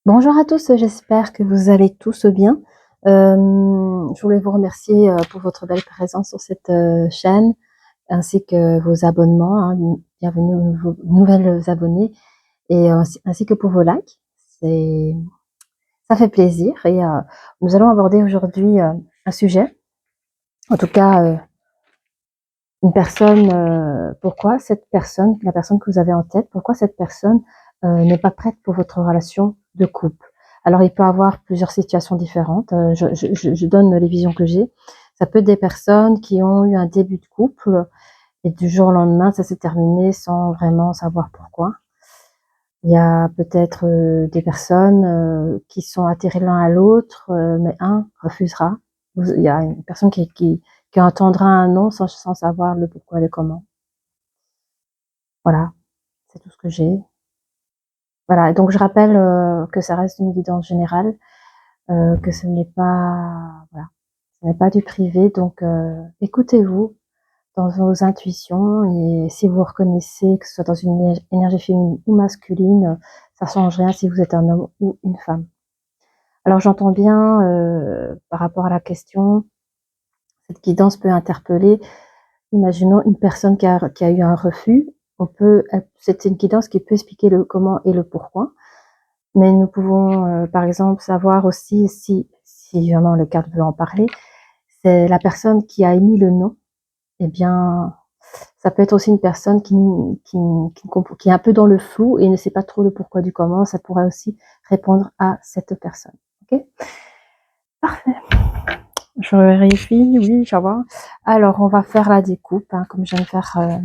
Bonjour à tous, j'espère que vous allez tous bien. Je voulais vous remercier pour votre belle présence sur cette chaîne, ainsi que vos abonnements, hein. Bienvenue aux nouvelles abonnés, et ainsi que pour vos likes. C'est, ça fait plaisir. Et nous allons aborder aujourd'hui un sujet, en tout cas une personne. Pourquoi cette personne, la personne que vous avez en tête, pourquoi cette personne n'est pas prête pour votre relation de couple? Alors, il peut y avoir plusieurs situations différentes. Je donne les visions que j'ai. Ça peut être des personnes qui ont eu un début de couple et du jour au lendemain, ça s'est terminé sans vraiment savoir pourquoi. Il y a peut-être des personnes qui sont attirées l'un à l'autre, mais un refusera. Il y a une personne qui entendra un non sans savoir le pourquoi et le comment. Voilà, c'est tout ce que j'ai. Voilà, et donc je rappelle que ça reste une guidance générale, que ce n'est pas, voilà, ce n'est pas du privé. Donc écoutez-vous dans vos intuitions, et si vous reconnaissez que ce soit dans une énergie féminine ou masculine, ça change rien si vous êtes un homme ou une femme. Alors j'entends bien par rapport à la question, cette guidance peut interpeller. Imaginons une personne qui a eu un refus. C'est une guidance qui peut expliquer le comment et le pourquoi. Mais nous pouvons, par exemple, savoir aussi si vraiment le cadre veut en parler, c'est la personne qui a émis le non. Eh bien, ça peut être aussi une personne qui est un peu dans le flou et ne sait pas trop le pourquoi du comment. Ça pourrait aussi répondre à cette personne. Ok? Parfait. Je vérifie, oui, ça va. Alors, on va faire la découpe, hein, comme je viens de faire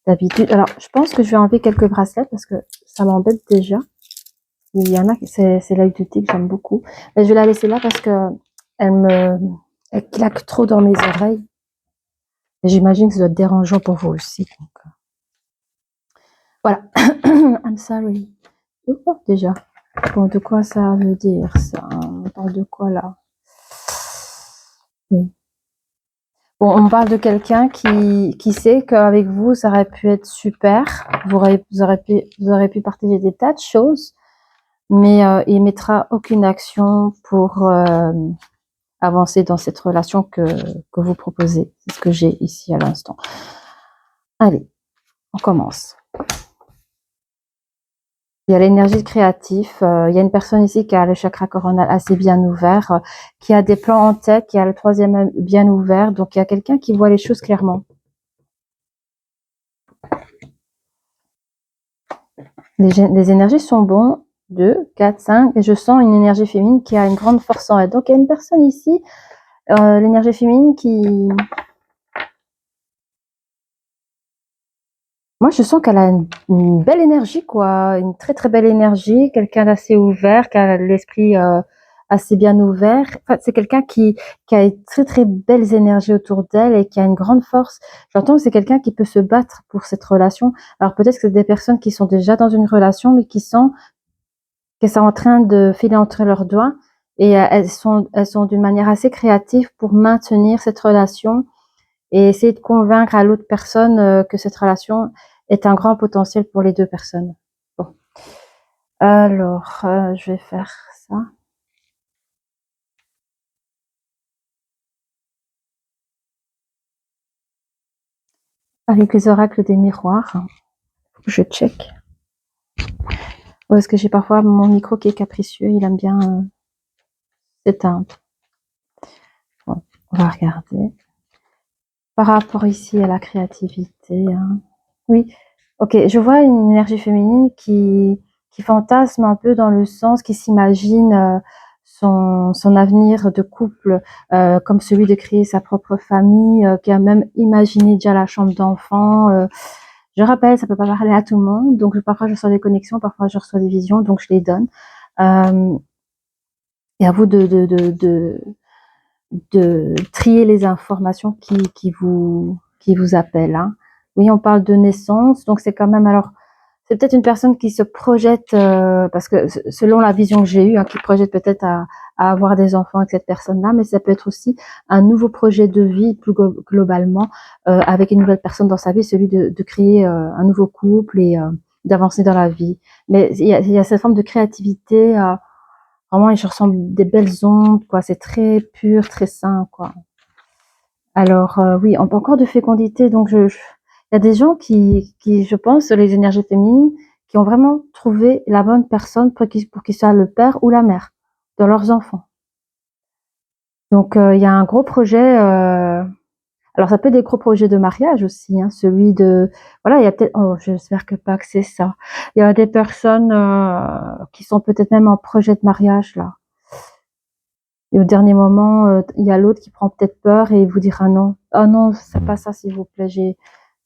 d'habitude. Alors, je pense que je vais enlever quelques bracelets parce que ça m'embête déjà. Il y en a, c'est l'œil du tigre, j'aime beaucoup. Mais je vais la laisser là parce que elle claque trop dans mes oreilles. Et j'imagine que ça doit être dérangeant pour vous aussi. Donc, voilà. I'm sorry. Oh, déjà. Bon, de quoi ça veut dire, ça? On parle de quoi, là? Oui. Bon, on parle de quelqu'un qui sait qu'avec vous, ça aurait pu être super. Vous aurez pu partager des tas de choses, mais il mettra aucune action pour avancer dans cette relation que vous proposez. C'est ce que j'ai ici à l'instant. Allez, on commence. Il y a l'énergie créative. Il y a une personne ici qui a le chakra coronal assez bien ouvert, qui a des plans en tête, qui a le troisième bien ouvert. Donc, il y a quelqu'un qui voit les choses clairement. Les énergies sont bonnes. 2, 4, 5. Et je sens une énergie féminine qui a une grande force en elle. Donc, il y a une personne ici, l'énergie féminine qui... Moi, je sens qu'elle a une belle énergie, quoi. Une très, très belle énergie. Quelqu'un d'assez ouvert, qui a l'esprit assez bien ouvert. Enfin, c'est quelqu'un qui a une très, très belles énergies autour d'elle et qui a une grande force. J'entends que c'est quelqu'un qui peut se battre pour cette relation. Alors, peut-être que c'est des personnes qui sont déjà dans une relation, mais qui sentent qu'elles sont en train de filer entre leurs doigts. Et elles sont d'une manière assez créative pour maintenir cette relation et essayer de convaincre à l'autre personne que cette relation est un grand potentiel pour les deux personnes. Bon. Alors, je vais faire ça. Avec les oracles des miroirs, je check. Parce que j'ai parfois mon micro qui est capricieux, il aime bien s'éteindre. Bon, on va regarder. Par rapport ici à la créativité, hein. Oui, ok, je vois une énergie féminine qui fantasme un peu dans le sens, qui s'imagine son avenir de couple comme celui de créer sa propre famille, qui a même imaginé déjà la chambre d'enfant. Je rappelle, ça peut pas parler à tout le monde, donc parfois je reçois des connexions, parfois je reçois des visions, donc je les donne. Et à vous de trier les informations qui vous appellent, hein. Oui, on parle de naissance, donc c'est quand même, alors c'est peut-être une personne qui se projette parce que selon la vision que j'ai eue, hein, qui projette peut-être à avoir des enfants avec cette personne-là, mais ça peut être aussi un nouveau projet de vie plus globalement avec une nouvelle personne dans sa vie, celui de créer un nouveau couple et d'avancer dans la vie. Mais il y a cette forme de créativité, vraiment, et je ressens des belles ondes, quoi. C'est très pur, très sain, quoi. Alors, oui, on parle encore de fécondité, donc il y a des gens qui, je pense, les énergies féminines, qui ont vraiment trouvé la bonne personne pour qu'il soit le père ou la mère de leurs enfants. Donc, il y a un gros projet, alors ça peut être des gros projets de mariage aussi, hein, celui de, voilà, il y a peut-être, oh, j'espère pas que c'est ça. Il y a des personnes qui sont peut-être même en projet de mariage là. Et au dernier moment, il y a l'autre qui prend peut-être peur et vous dira non. Oh non, c'est pas ça, s'il vous plaît.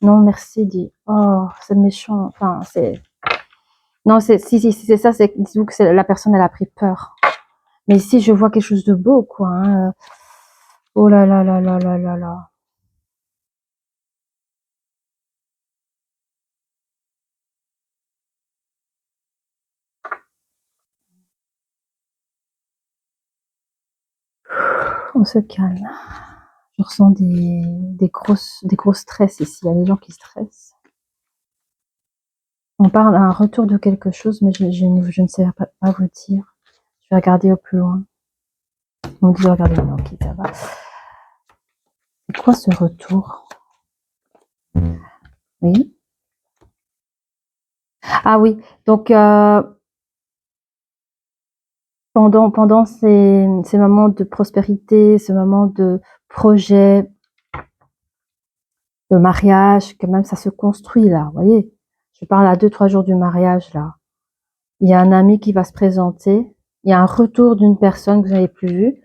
Non, merci, dit. Oh, c'est méchant. Enfin, non, si c'est ça, c'est, dites-vous que la personne, elle a pris peur. Mais ici, je vois quelque chose de beau, quoi, hein. Oh là là là là là là là. On se calme. Je ressens des gros stress ici. Il y a des gens qui stressent. On parle d'un retour de quelque chose, mais je ne sais pas vous dire. Je vais regarder au plus loin. On me dit de regarder. Non, ok, ça va. C'est quoi ce retour? Oui. Ah oui. Donc pendant ces moments de prospérité, ce moment de projet, de mariage, que même ça se construit là. Vous voyez, je parle à 2-3 jours du mariage là. Il y a un ami qui va se présenter. Il y a un retour d'une personne que vous n'avez plus vue.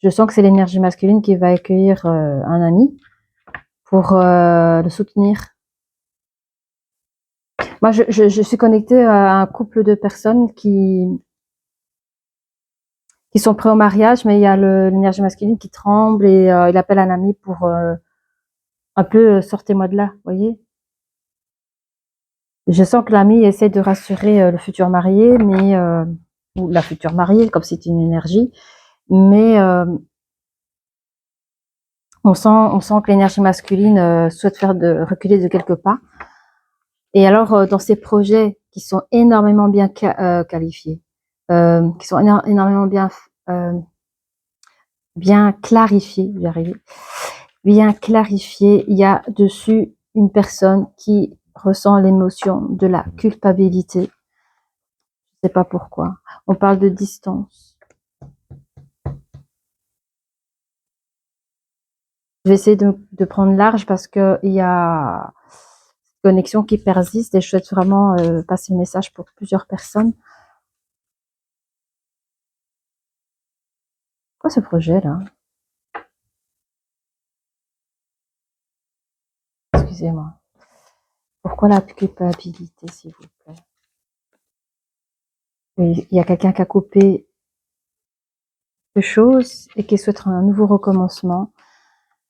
Je sens que c'est l'énergie masculine qui va accueillir un ami pour le soutenir. Moi, je suis connectée à un couple de personnes qui sont prêts au mariage, mais il y a l'énergie masculine qui tremble et il appelle un ami pour un peu sortez-moi de là, vous voyez. Je sens que l'ami essaie de rassurer le futur marié, mais ou la future mariée, comme c'est une énergie, mais on sent que l'énergie masculine souhaite faire reculer de quelques pas. Et alors, dans ces projets qui sont énormément bien qualifiés, qui sont énormément bien clarifiés, j'y arrive, bien clarifiés, il y a dessus une personne qui ressent l'émotion de la culpabilité. Je sais pas pourquoi. On parle de distance. Je vais essayer de prendre large parce que il y a une connexion qui persiste et je souhaite vraiment passer le message pour plusieurs personnes. Quoi ce projet là? Excusez-moi. Pourquoi la culpabilité, s'il vous plaît? Oui, il y a quelqu'un qui a coupé quelque chose et qui souhaite un nouveau recommencement.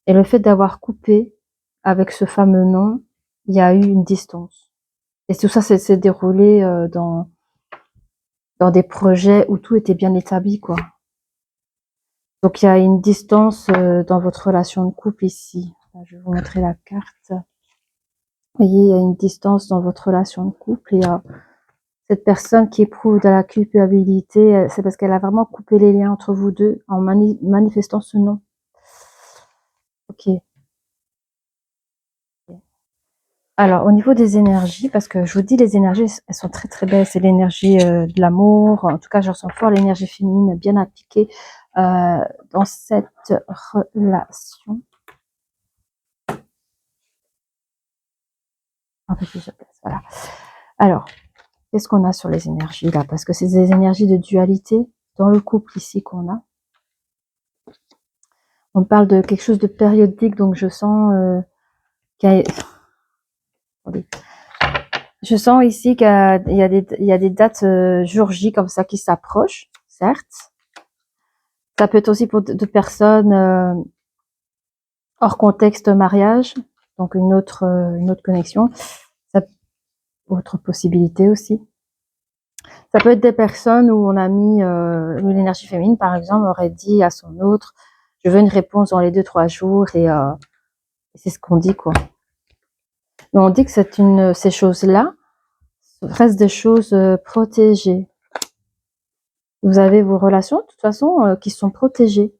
Et le fait d'avoir coupé avec ce fameux nom, il y a eu une distance. Et tout ça s'est déroulé dans des projets où tout était bien établi, quoi. Donc il y a une distance dans votre relation de couple ici. Je vais vous montrer la carte. Vous voyez, il y a une distance dans votre relation de couple et cette personne qui éprouve de la culpabilité, c'est parce qu'elle a vraiment coupé les liens entre vous deux en manifestant ce nom. Ok. Alors, au niveau des énergies, parce que je vous dis, les énergies, elles sont très très belles. C'est l'énergie de l'amour. En tout cas, je ressens fort l'énergie féminine bien appliquée dans cette relation. Un peu plus de place, voilà. Alors, qu'est-ce qu'on a sur les énergies là? Parce que c'est des énergies de dualité dans le couple ici qu'on a. On parle de quelque chose de périodique, donc je sens qu'il y a... Je sens ici qu'il y a des dates jour J comme ça qui s'approchent, certes. Ça peut être aussi pour d'autres personnes hors contexte mariage, donc une autre connexion. Autre possibilité aussi. Ça peut être des personnes où on a mis l'énergie féminine, par exemple, aurait dit à son autre, je veux une réponse dans les 2-3 jours et c'est ce qu'on dit, quoi. Mais on dit que ces choses-là reste des choses protégées. Vous avez vos relations, de toute façon, qui sont protégées.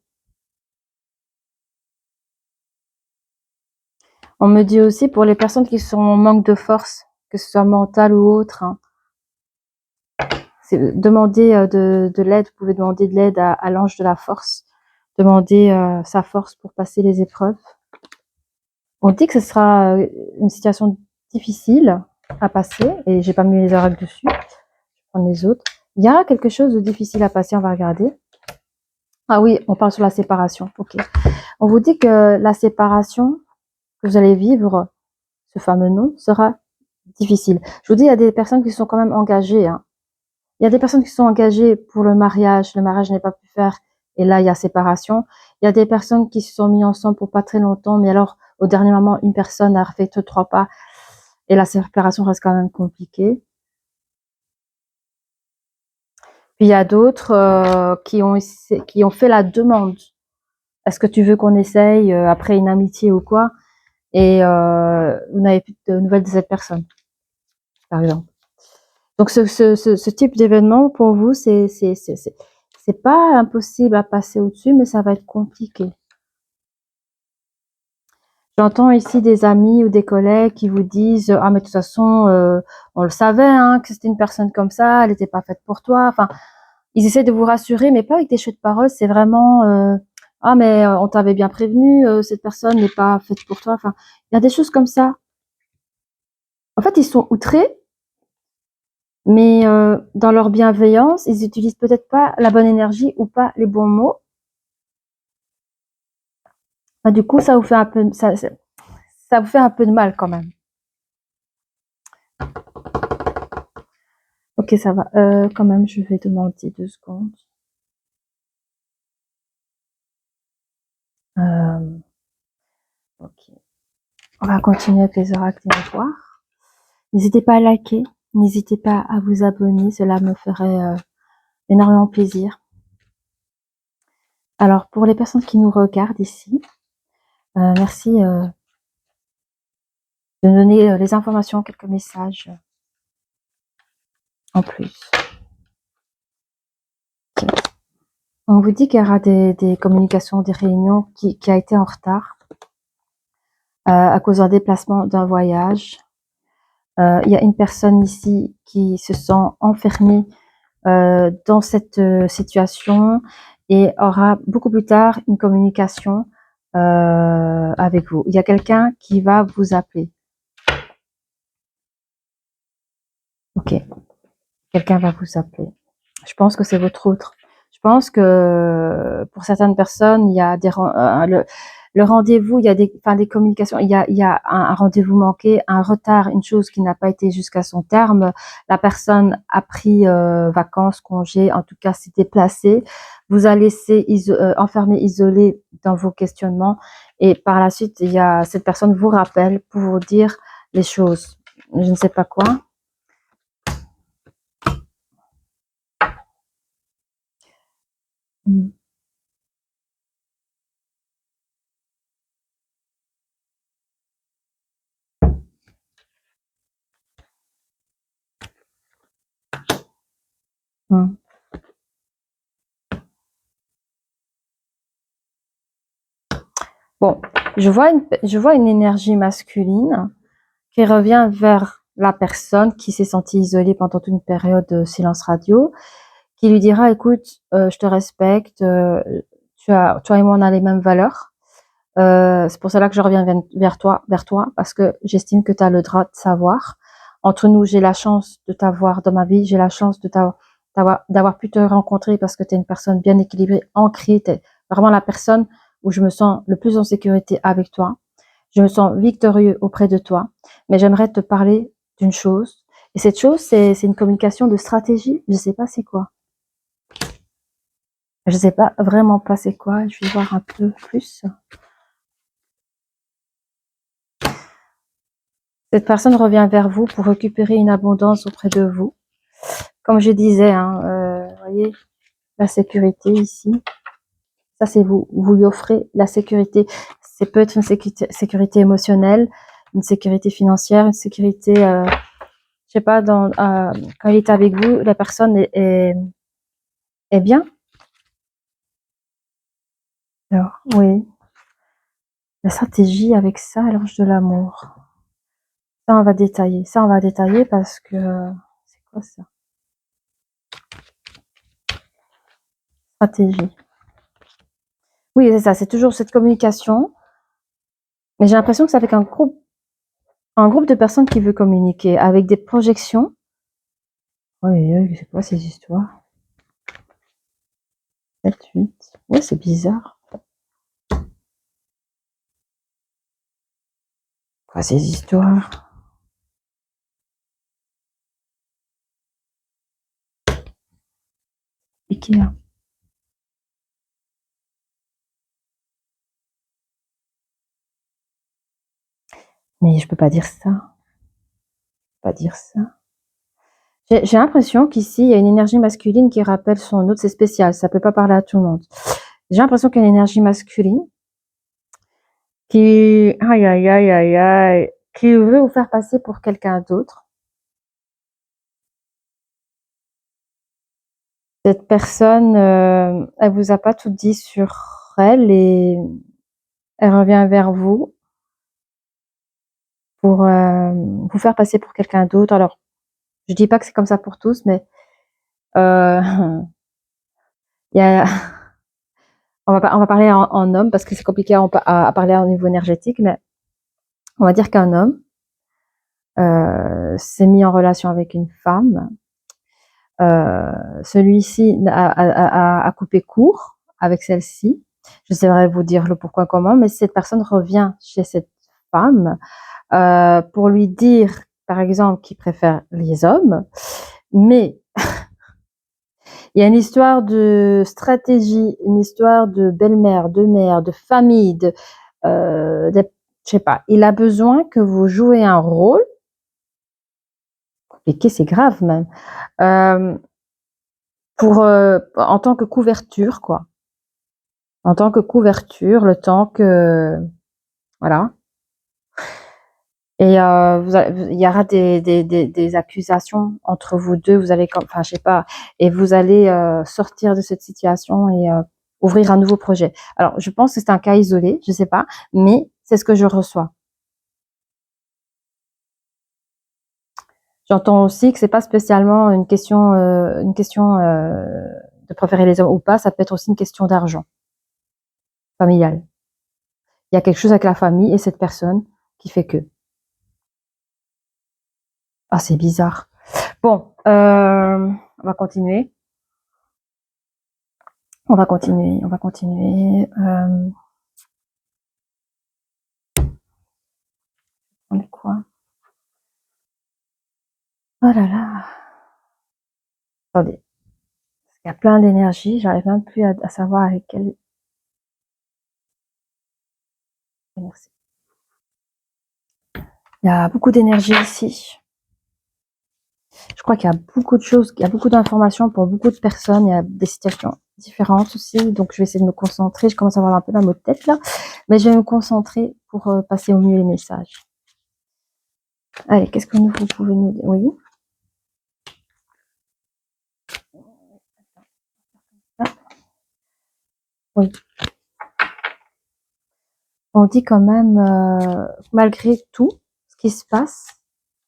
On me dit aussi pour les personnes qui sont en manque de force, que ce soit mentale ou autre, hein, demandez de l'aide, vous pouvez demander de l'aide à l'ange de la force, demander sa force pour passer les épreuves. On dit que ce sera une situation difficile à passer, et j'ai pas mis les oracles dessus, je vais prendre les autres. Il y a quelque chose de difficile à passer, on va regarder. Ah oui, on parle sur la séparation, ok. On vous dit que la séparation que vous allez vivre, ce fameux nom, sera difficile. Je vous dis, il y a des personnes qui sont quand même engagées, hein. Il y a des personnes qui sont engagées pour le mariage n'est pas pu faire, et là, il y a séparation. Il y a des personnes qui se sont mis ensemble pour pas très longtemps, mais alors, au dernier moment, une personne a fait 3 pas, et la séparation reste quand même compliquée. Puis il y a d'autres qui ont fait la demande. Est-ce que tu veux qu'on essaye après une amitié ou quoi? Et vous n'avez plus de nouvelles de cette personne, par exemple. Donc ce type d'événement pour vous, c'est pas impossible à passer au-dessus, mais ça va être compliqué. J'entends ici des amis ou des collègues qui vous disent ah mais de toute façon on le savait hein, que c'était une personne comme ça, elle n'était pas faite pour toi. Enfin, ils essaient de vous rassurer, mais pas avec des chouettes paroles. C'est vraiment ah mais on t'avait bien prévenu, cette personne n'est pas faite pour toi. Enfin, il y a des choses comme ça. En fait, ils sont outrés, mais dans leur bienveillance, ils utilisent peut-être pas la bonne énergie ou pas les bons mots. Enfin, du coup, ça vous fait un peu, ça vous fait un peu de mal quand même. Ok, ça va. Quand même, je vais demander 2 secondes. Ok. On va continuer avec les oracles et miroirs. N'hésitez pas à liker, n'hésitez pas à vous abonner, cela me ferait énormément plaisir. Alors, pour les personnes qui nous regardent ici, merci de donner les informations, quelques messages en plus. Okay. On vous dit qu'il y aura des communications, des réunions qui a été en retard à cause d'un déplacement, d'un voyage. Il y a une personne ici qui se sent enfermée dans cette situation et aura beaucoup plus tard une communication avec vous. Il y a quelqu'un qui va vous appeler. Ok, quelqu'un va vous appeler. Je pense que c'est votre autre. Je pense que pour certaines personnes, il y a le rendez-vous, il y a des communications, il y a un rendez-vous manqué, un retard, une chose qui n'a pas été jusqu'à son terme. La personne a pris vacances, congés, en tout cas s'est déplacée, vous a laissé enfermé, isolé dans vos questionnements, et par la suite, il y a cette personne vous rappelle pour vous dire les choses. Je ne sais pas quoi. Mm. Mm. Bon, je vois une énergie masculine qui revient vers la personne qui s'est sentie isolée pendant toute une période de silence radio, qui lui dira, écoute, je te respecte, toi et moi on a les mêmes valeurs, c'est pour cela que je reviens vers toi, parce que j'estime que tu as le droit de savoir. Entre nous, j'ai la chance de t'avoir dans ma vie, j'ai la chance de d'avoir pu te rencontrer parce que tu es une personne bien équilibrée, ancrée, tu es vraiment la personne où je me sens le plus en sécurité avec toi. Je me sens victorieux auprès de toi, mais j'aimerais te parler d'une chose. Et cette chose, c'est une communication de stratégie. Je sais pas c'est quoi. Je sais pas vraiment pas c'est quoi. Je vais voir un peu plus. Cette personne revient vers vous pour récupérer une abondance auprès de vous. Comme je disais, hein, voyez, la sécurité ici. Ça, c'est vous. Vous lui offrez la sécurité. C'est peut être une sécurité émotionnelle, une sécurité financière, une sécurité, sais pas, quand il est avec vous, la personne est bien. Alors, oui, la stratégie avec ça, l'ange de l'amour. Ça, on va détailler. Ça, on va détailler parce que c'est quoi ça? Stratégie. Oui, c'est ça. C'est toujours cette communication. Mais j'ai l'impression que c'est avec un groupe de personnes qui veut communiquer, avec des projections. Oui, oui, c'est quoi ces histoires? 7, 8. Ouais, c'est bizarre. Quoi ces histoires? Ikea. Mais je peux pas dire ça. Je peux pas dire ça. J'ai l'impression qu'ici, il y a une énergie masculine qui rappelle son autre. C'est spécial, ça peut pas parler à tout le monde. J'ai l'impression qu'il y a une énergie masculine qui, aïe, aïe, aïe, aïe, aïe, qui veut vous faire passer pour quelqu'un d'autre. Cette personne, elle vous a pas tout dit sur elle et elle revient vers vous pour vous faire passer pour quelqu'un d'autre. Alors, je dis pas que c'est comme ça pour tous, mais euh, il y a, on va parler en homme parce que c'est compliqué à parler au niveau énergétique, mais on va dire qu'un homme s'est mis en relation avec une femme. Celui-ci a coupé court avec celle-ci. Je saurais vous dire le pourquoi comment, mais cette personne revient chez cette femme pour lui dire, par exemple, qu'il préfère les hommes, mais il y a une histoire de stratégie, une histoire de belle-mère, de mère, de famille, je sais pas. Il a besoin que vous jouez un rôle, et que c'est grave même, en tant que couverture, quoi. En tant que couverture, le temps que, voilà. Et il y aura des accusations entre vous deux. Vous allez, enfin, je sais pas, et vous allez sortir de cette situation et ouvrir un nouveau projet. Alors, je pense que c'est un cas isolé, je sais pas, mais c'est ce que je reçois. J'entends aussi que c'est pas spécialement une question de préférer les hommes ou pas. Ça peut être aussi une question d'argent familial. Il y a quelque chose avec la famille et cette personne qui fait que. Ah, c'est bizarre. Bon, on va continuer. On va continuer. On va continuer. On est quoi? Oh là là. Attendez. Il y a plein d'énergie. J'arrive même plus à savoir avec quelle. Merci. Il y a beaucoup d'énergie ici. Je crois qu'il y a beaucoup de choses, il y a beaucoup d'informations pour beaucoup de personnes. Il y a des situations différentes aussi. Donc, je vais essayer de me concentrer. Je commence à avoir un peu la mot de tête là. Mais je vais me concentrer pour passer au mieux les messages. Allez, qu'est-ce que vous pouvez nous dire? Oui. Ah, oui. On dit quand même, malgré tout ce qui se passe,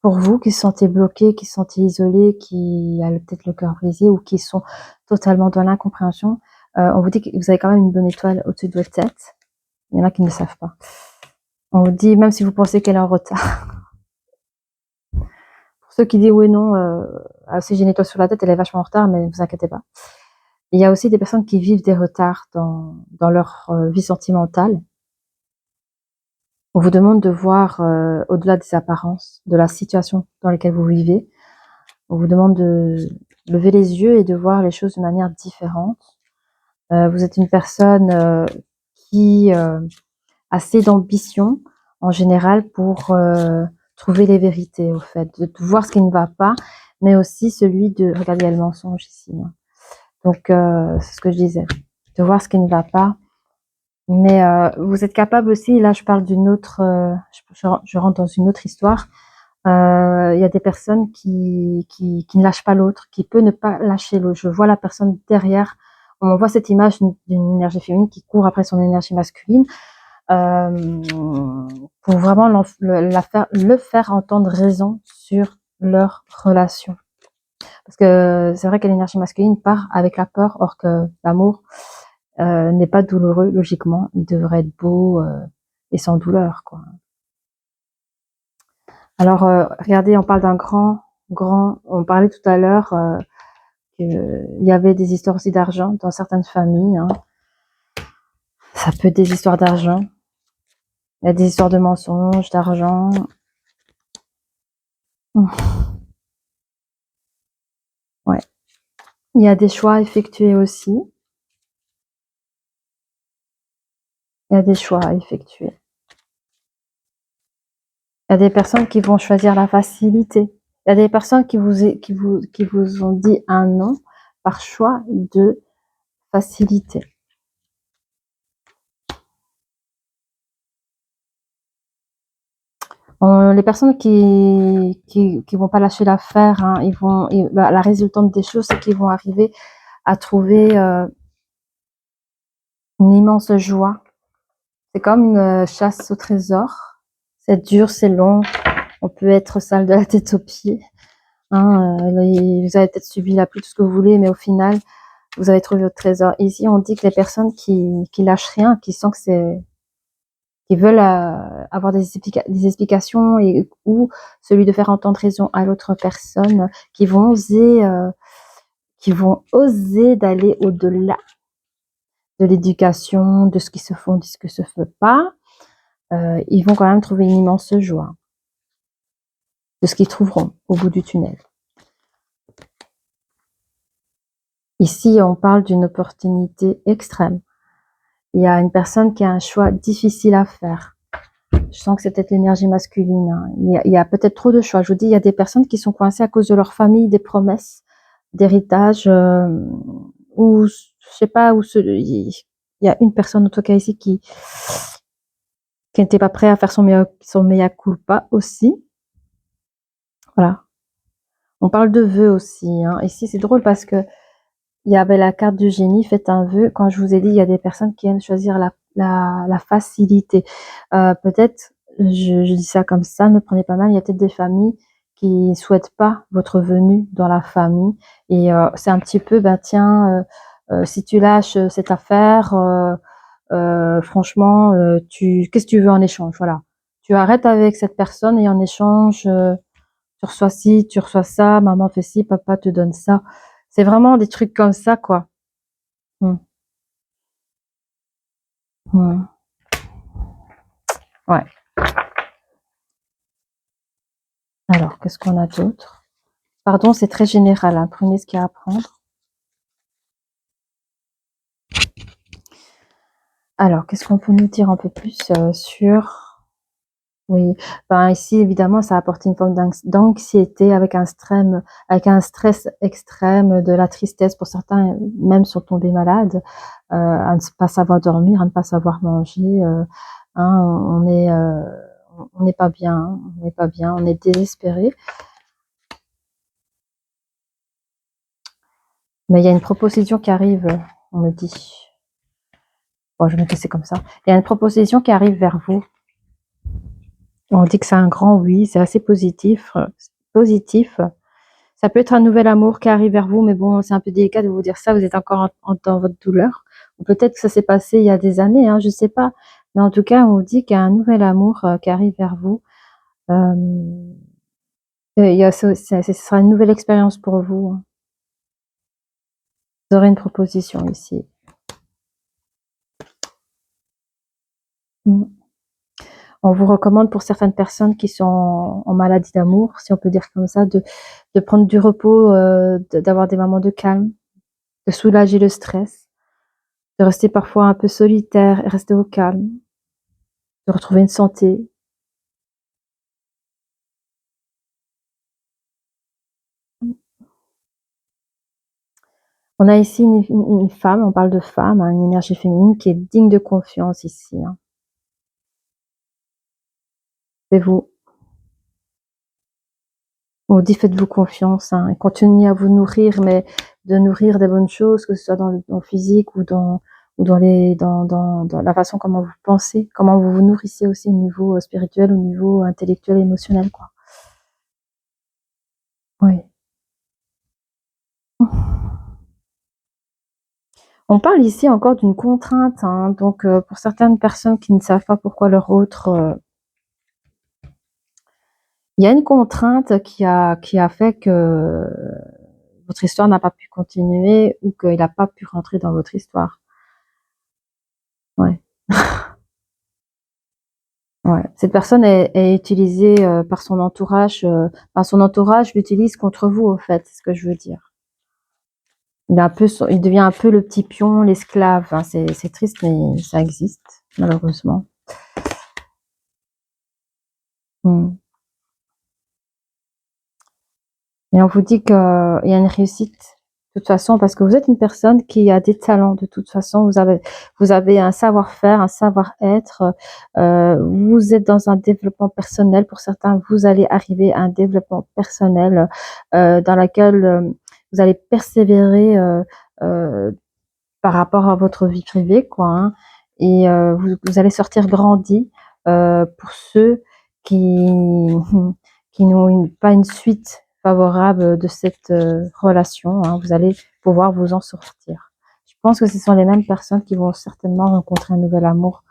pour vous qui se sentez bloqués, qui se sentez isolés, qui a peut-être le cœur brisé ou qui sont totalement dans l'incompréhension, on vous dit que vous avez quand même une bonne étoile au-dessus de votre tête. Il y en a qui ne le savent pas. On vous dit, même si vous pensez qu'elle est en retard. Pour ceux qui disent oui, non, si j'ai une étoile sur la tête, elle est vachement en retard, mais ne vous inquiétez pas. Il y a aussi des personnes qui vivent des retards dans leur vie sentimentale. On vous demande de voir au-delà des apparences, de la situation dans laquelle vous vivez. On vous demande de lever les yeux et de voir les choses de manière différente. Vous êtes une personne qui a assez d'ambition en général pour trouver les vérités, au fait, de voir ce qui ne va pas, mais aussi celui de regarder le mensonge ici. Hein. Donc c'est ce que je disais, de voir ce qui ne va pas. Mais vous êtes capable aussi, là je parle d'une autre, je rentre dans une autre histoire, Il y a des personnes qui ne lâchent pas l'autre, qui peut ne pas lâcher l'autre. Je vois la personne derrière. On voit cette image d'une énergie féminine qui court après son énergie masculine pour vraiment le faire entendre raison sur leur relation. Parce que c'est vrai que l'énergie masculine part avec la peur, or que l'amour n'est pas douloureux, logiquement. Il devrait être beau et sans douleur, quoi. Alors, regardez, on parle d'un grand... On parlait tout à l'heure qu'il y avait des histoires aussi d'argent dans certaines familles. Hein. Ça peut être des histoires d'argent. Il y a des histoires de mensonges, d'argent. Ouais. Il y a des choix effectués aussi. Il y a des choix à effectuer. Il y a des personnes qui vont choisir la facilité. Il y a des personnes qui vous ont dit un non par choix de facilité. Les personnes qui vont pas lâcher l'affaire, hein, la résultante des choses, c'est qu'ils vont arriver à trouver une immense joie. C'est comme une chasse au trésor. C'est dur, c'est long. On peut être sale de la tête aux pieds. Hein, vous avez peut-être subi la pluie, tout ce que vous voulez, mais au final, vous avez trouvé votre trésor. Ici, on dit que les personnes qui lâchent rien, qui veulent avoir des explications ou celui de faire entendre raison à l'autre personne, qui vont oser d'aller au-delà de l'éducation, de ce qui se fait, de ce qui se fait pas, ils vont quand même trouver une immense joie de ce qu'ils trouveront au bout du tunnel. Ici, on parle d'une opportunité extrême. Il y a une personne qui a un choix difficile à faire. Je sens que c'est peut-être l'énergie masculine. Hein. Il y a peut-être trop de choix. Je vous dis, il y a des personnes qui sont coincées à cause de leur famille, des promesses, d'héritage, ou je sais pas, il y a une personne en tout cas ici qui n'était pas prêt à faire son mea culpa aussi. Voilà. On parle de vœux aussi. Hein. Ici, c'est drôle parce que il y avait la carte du génie, faites un vœu. Quand je vous ai dit, il y a des personnes qui aiment choisir la facilité. Peut-être, je dis ça comme ça, ne prenez pas mal, il y a peut-être des familles qui ne souhaitent pas votre venue dans la famille. Et c'est un petit peu, ben tiens, si tu lâches cette affaire, franchement, qu'est-ce que tu veux en échange? Voilà. Tu arrêtes avec cette personne et en échange, tu reçois ci, tu reçois ça, maman fait ci, papa te donne ça. C'est vraiment des trucs comme ça, quoi. Mmh. Mmh. Ouais. Alors, qu'est-ce qu'on a d'autre? Pardon, c'est très général, hein, prenez ce qu'il y a à prendre. Alors, qu'est-ce qu'on peut nous dire un peu plus sur... Oui, ben ici, évidemment, ça apporte une forme d'anxiété avec un stress extrême, de la tristesse. Pour certains, même sont tombés malades, à ne pas savoir dormir, à ne pas savoir manger. Hein, on n'est pas bien, hein, on n'est pas bien, on est désespéré. Mais il y a une proposition qui arrive, on me dit. Bon, je vais me laisser comme ça. Il y a une proposition qui arrive vers vous. On dit que c'est un grand oui, c'est assez positif. Positif. Ça peut être un nouvel amour qui arrive vers vous, mais bon, c'est un peu délicat de vous dire ça. Vous êtes encore dans votre douleur. Ou peut-être que ça s'est passé il y a des années, hein, je sais pas. Mais en tout cas, on vous dit qu'il y a un nouvel amour qui arrive vers vous. Ce sera une nouvelle expérience pour vous. Hein. Vous aurez une proposition ici. On vous recommande pour certaines personnes qui sont en maladie d'amour, si on peut dire comme ça, de prendre du repos, d'avoir des moments de calme, de soulager le stress, de rester parfois un peu solitaire et rester au calme, de retrouver une santé. On a ici une femme, on parle de femme, hein, une énergie féminine qui est digne de confiance ici. Hein. C'est vous. On vous dit faites-vous confiance, hein, et continuez à vous nourrir, mais de nourrir des bonnes choses, que ce soit dans le physique ou dans la façon comment vous pensez, comment vous vous nourrissez aussi au niveau spirituel, au niveau intellectuel, émotionnel, quoi. Oui. On parle ici encore d'une contrainte, hein, donc pour certaines personnes qui ne savent pas pourquoi leur autre, il y a une contrainte qui a fait que votre histoire n'a pas pu continuer ou qu'il n'a pas pu rentrer dans votre histoire. Ouais. Ouais. Cette personne est utilisée par son entourage. Enfin, son entourage l'utilise contre vous, au fait, c'est ce que je veux dire. Il devient un peu le petit pion, l'esclave. Hein. C'est triste, mais ça existe, malheureusement. Mm. Et on vous dit qu'il y a une réussite de toute façon, parce que vous êtes une personne qui a des talents de toute façon. Vous avez un savoir-faire, un savoir-être. Vous êtes dans un développement personnel. Pour certains, vous allez arriver à un développement personnel dans lequel vous allez persévérer euh, par rapport à votre vie privée, quoi. Hein. Et vous allez sortir grandi pour ceux qui qui n'ont pas une suite favorable de cette relation. Hein. Vous allez pouvoir vous en sortir. Je pense que ce sont les mêmes personnes qui vont certainement rencontrer un nouvel amour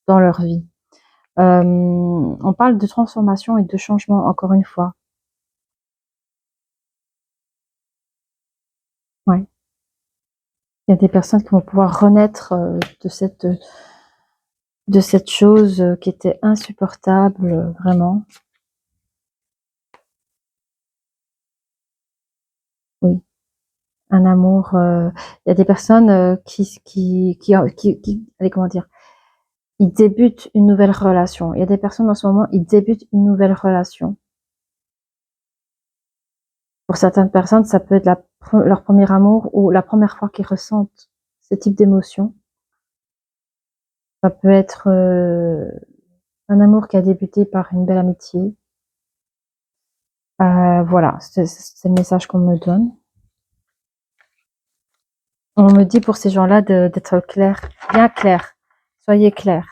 dans leur vie. On parle de transformation et de changement encore une fois. Ouais. Il y a des personnes qui vont pouvoir renaître de cette chose qui était insupportable, vraiment. Oui, un amour. Il y a des personnes allez, comment dire, ils débutent une nouvelle relation. Il y a des personnes en ce moment, ils débutent une nouvelle relation. Pour certaines personnes, ça peut être leur premier amour ou la première fois qu'ils ressentent ce type d'émotion. Ça peut être un amour qui a débuté par une belle amitié. Voilà, c'est le message qu'on me donne. On me dit pour ces gens-là d'être clair, bien clair. Soyez clair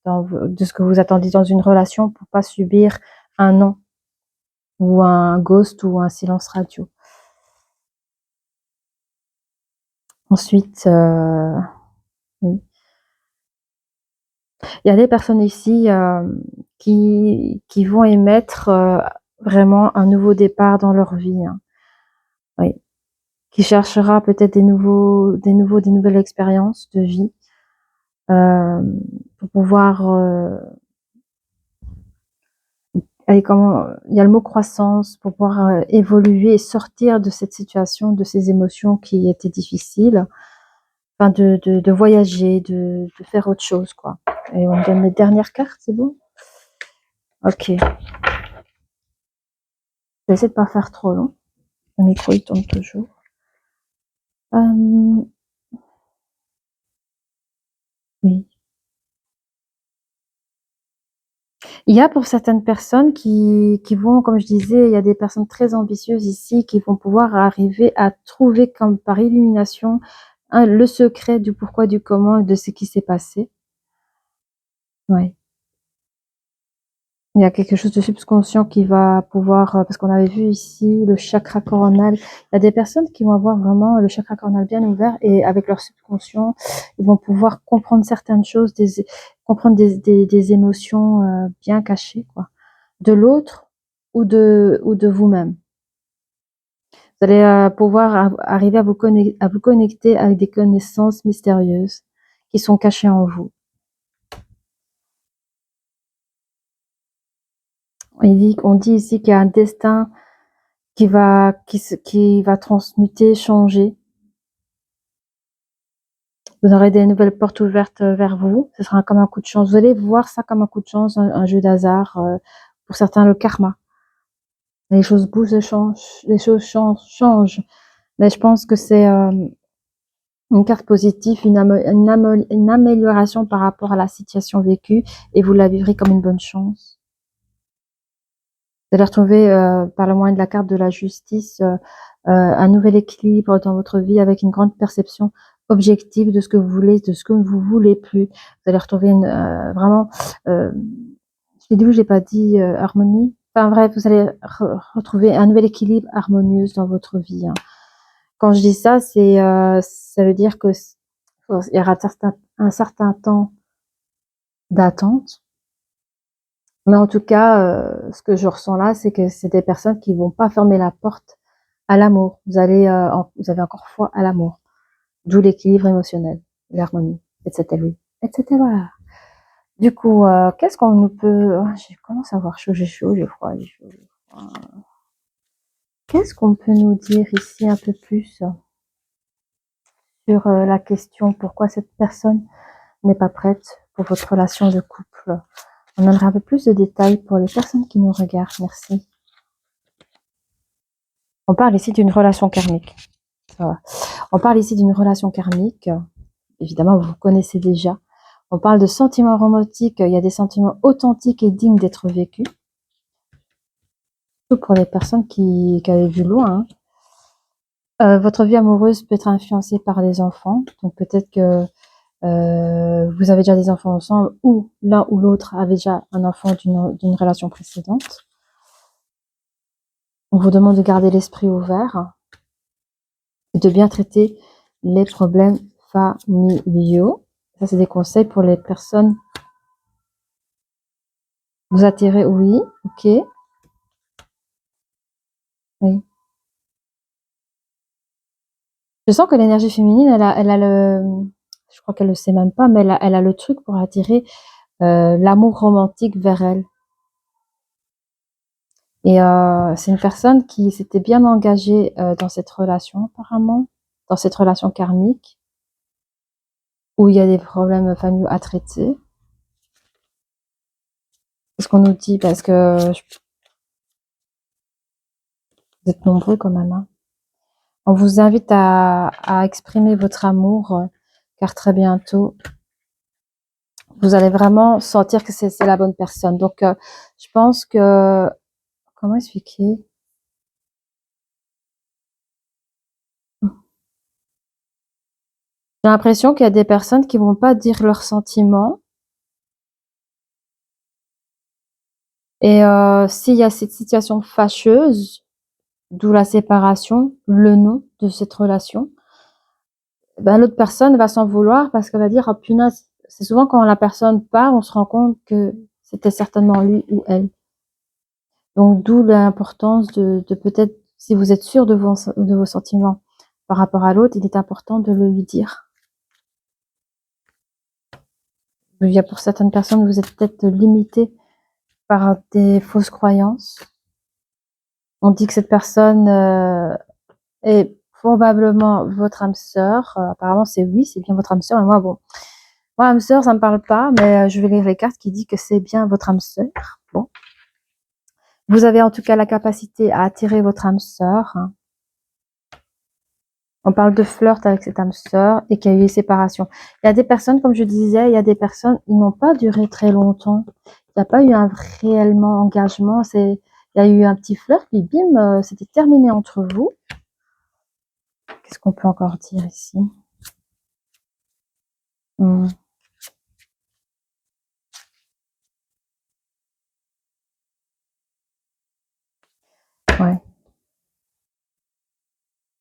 de ce que vous attendiez dans une relation pour pas subir un non ou un ghost ou un silence radio. Ensuite, oui. Il y a des personnes ici qui vont émettre vraiment un nouveau départ dans leur vie. Hein. Oui. Qui cherchera peut-être des nouvelles expériences de vie euh, pour pouvoir il y a le mot croissance pour pouvoir évoluer et sortir de cette situation, de ces émotions qui étaient difficiles, enfin de voyager, de faire autre chose, quoi. Et on me donne les dernières cartes, c'est bon? Ok. Je vais essayer de pas faire trop long. Le micro, il tourne toujours. Oui. Il y a pour certaines personnes qui vont, comme je disais, il y a des personnes très ambitieuses ici qui vont pouvoir arriver à trouver comme par illumination le secret du pourquoi, du comment et de ce qui s'est passé. Ouais. Il y a quelque chose de subconscient qui va pouvoir, parce qu'on avait vu ici le chakra coronal. Il y a des personnes qui vont avoir vraiment le chakra coronal bien ouvert et avec leur subconscient, ils vont pouvoir comprendre certaines choses, comprendre des émotions bien cachées, quoi, de l'autre ou de vous-même. Vous allez pouvoir arriver à vous connecter avec des connaissances mystérieuses qui sont cachées en vous. On dit ici qu'il y a un destin qui va transmuter, changer. Vous aurez des nouvelles portes ouvertes vers vous. Ce sera comme un coup de chance. Vous allez voir ça comme un coup de chance, un jeu d'hasard. Pour certains, le karma. Les choses bougent, les choses changent. Mais je pense que c'est une carte positive, une amélioration par rapport à la situation vécue et vous la vivrez comme une bonne chance. allez retrouver par le moyen de la carte de la justice un nouvel équilibre dans votre vie avec une grande perception objective de ce que vous voulez, de ce que vous voulez plus. Vous allez retrouver vraiment, je l'ai dit ou je l'ai pas dit, harmonie. Enfin bref, vous allez retrouver un nouvel équilibre harmonieux dans votre vie. Hein. Quand je dis ça, ça veut dire que il y aura un certain temps d'attente. Mais en tout cas, ce que je ressens là, c'est que c'est des personnes qui vont pas fermer la porte à l'amour. Vous avez encore foi à l'amour. D'où l'équilibre émotionnel, l'harmonie, etc. etc. Du coup, qu'est-ce qu'on nous peut... Oh, je commence à avoir chaud, j'ai chaud, j'ai froid, j'ai chaud, j'ai froid. Qu'est-ce qu'on peut nous dire ici un peu plus sur la question pourquoi cette personne n'est pas prête pour votre relation de couple? On aimerait un peu plus de détails pour les personnes qui nous regardent, merci. On parle ici d'une relation karmique. Voilà. On parle ici d'une relation karmique. Évidemment, vous connaissez déjà. On parle de sentiments romantiques. Il y a des sentiments authentiques et dignes d'être vécus. Surtout pour les personnes qui avaient vu loin. Hein. Votre vie amoureuse peut être influencée par les enfants. Donc peut-être que vous avez déjà des enfants ensemble ou l'un ou l'autre avait déjà un enfant d'une relation précédente. On vous demande de garder l'esprit ouvert et de bien traiter les problèmes familiaux. Ça, c'est des conseils pour les personnes. Vous attirez, oui, ok. Oui. Je sens que l'énergie féminine, elle a le... Je crois qu'elle le sait même pas, mais elle a le truc pour attirer l'amour romantique vers elle. Et c'est une personne qui s'était bien engagée dans cette relation, apparemment, dans cette relation karmique, où il y a des problèmes familiaux à traiter. C'est ce qu'on nous dit, parce que vous êtes nombreux quand même. Hein. On vous invite à exprimer votre amour, car très bientôt, vous allez vraiment sentir que c'est la bonne personne. Donc, je pense que... Comment expliquer? J'ai l'impression qu'il y a des personnes qui vont pas dire leurs sentiments. Et s'il y a cette situation fâcheuse, d'où la séparation, le nom de cette relation, ben l'autre personne va s'en vouloir parce qu'elle va dire oh punaise, c'est souvent quand la personne part, on se rend compte que c'était certainement lui ou elle. Donc d'où l'importance de peut-être, si vous êtes sûr de vos sentiments par rapport à l'autre, il est important de le lui dire. Il y a pour certaines personnes, vous êtes peut-être limité par des fausses croyances. On dit que cette personne est probablement votre âme sœur. Apparemment, c'est oui, c'est bien votre âme sœur. Et moi, bon, moi, âme sœur, ça me parle pas, mais je vais lire les cartes qui disent que c'est bien votre âme sœur. Bon. Vous avez en tout cas la capacité à attirer votre âme sœur. Hein. On parle de flirt avec cette âme sœur et qu'il y a eu une séparation. Il y a des personnes, comme je disais, il y a des personnes, ils n'ont pas duré très longtemps. Il n'y a pas eu un réellement engagement. Il y a eu un petit flirt, puis bim, c'était terminé entre vous. Qu'est-ce qu'on peut encore dire ici? Ouais.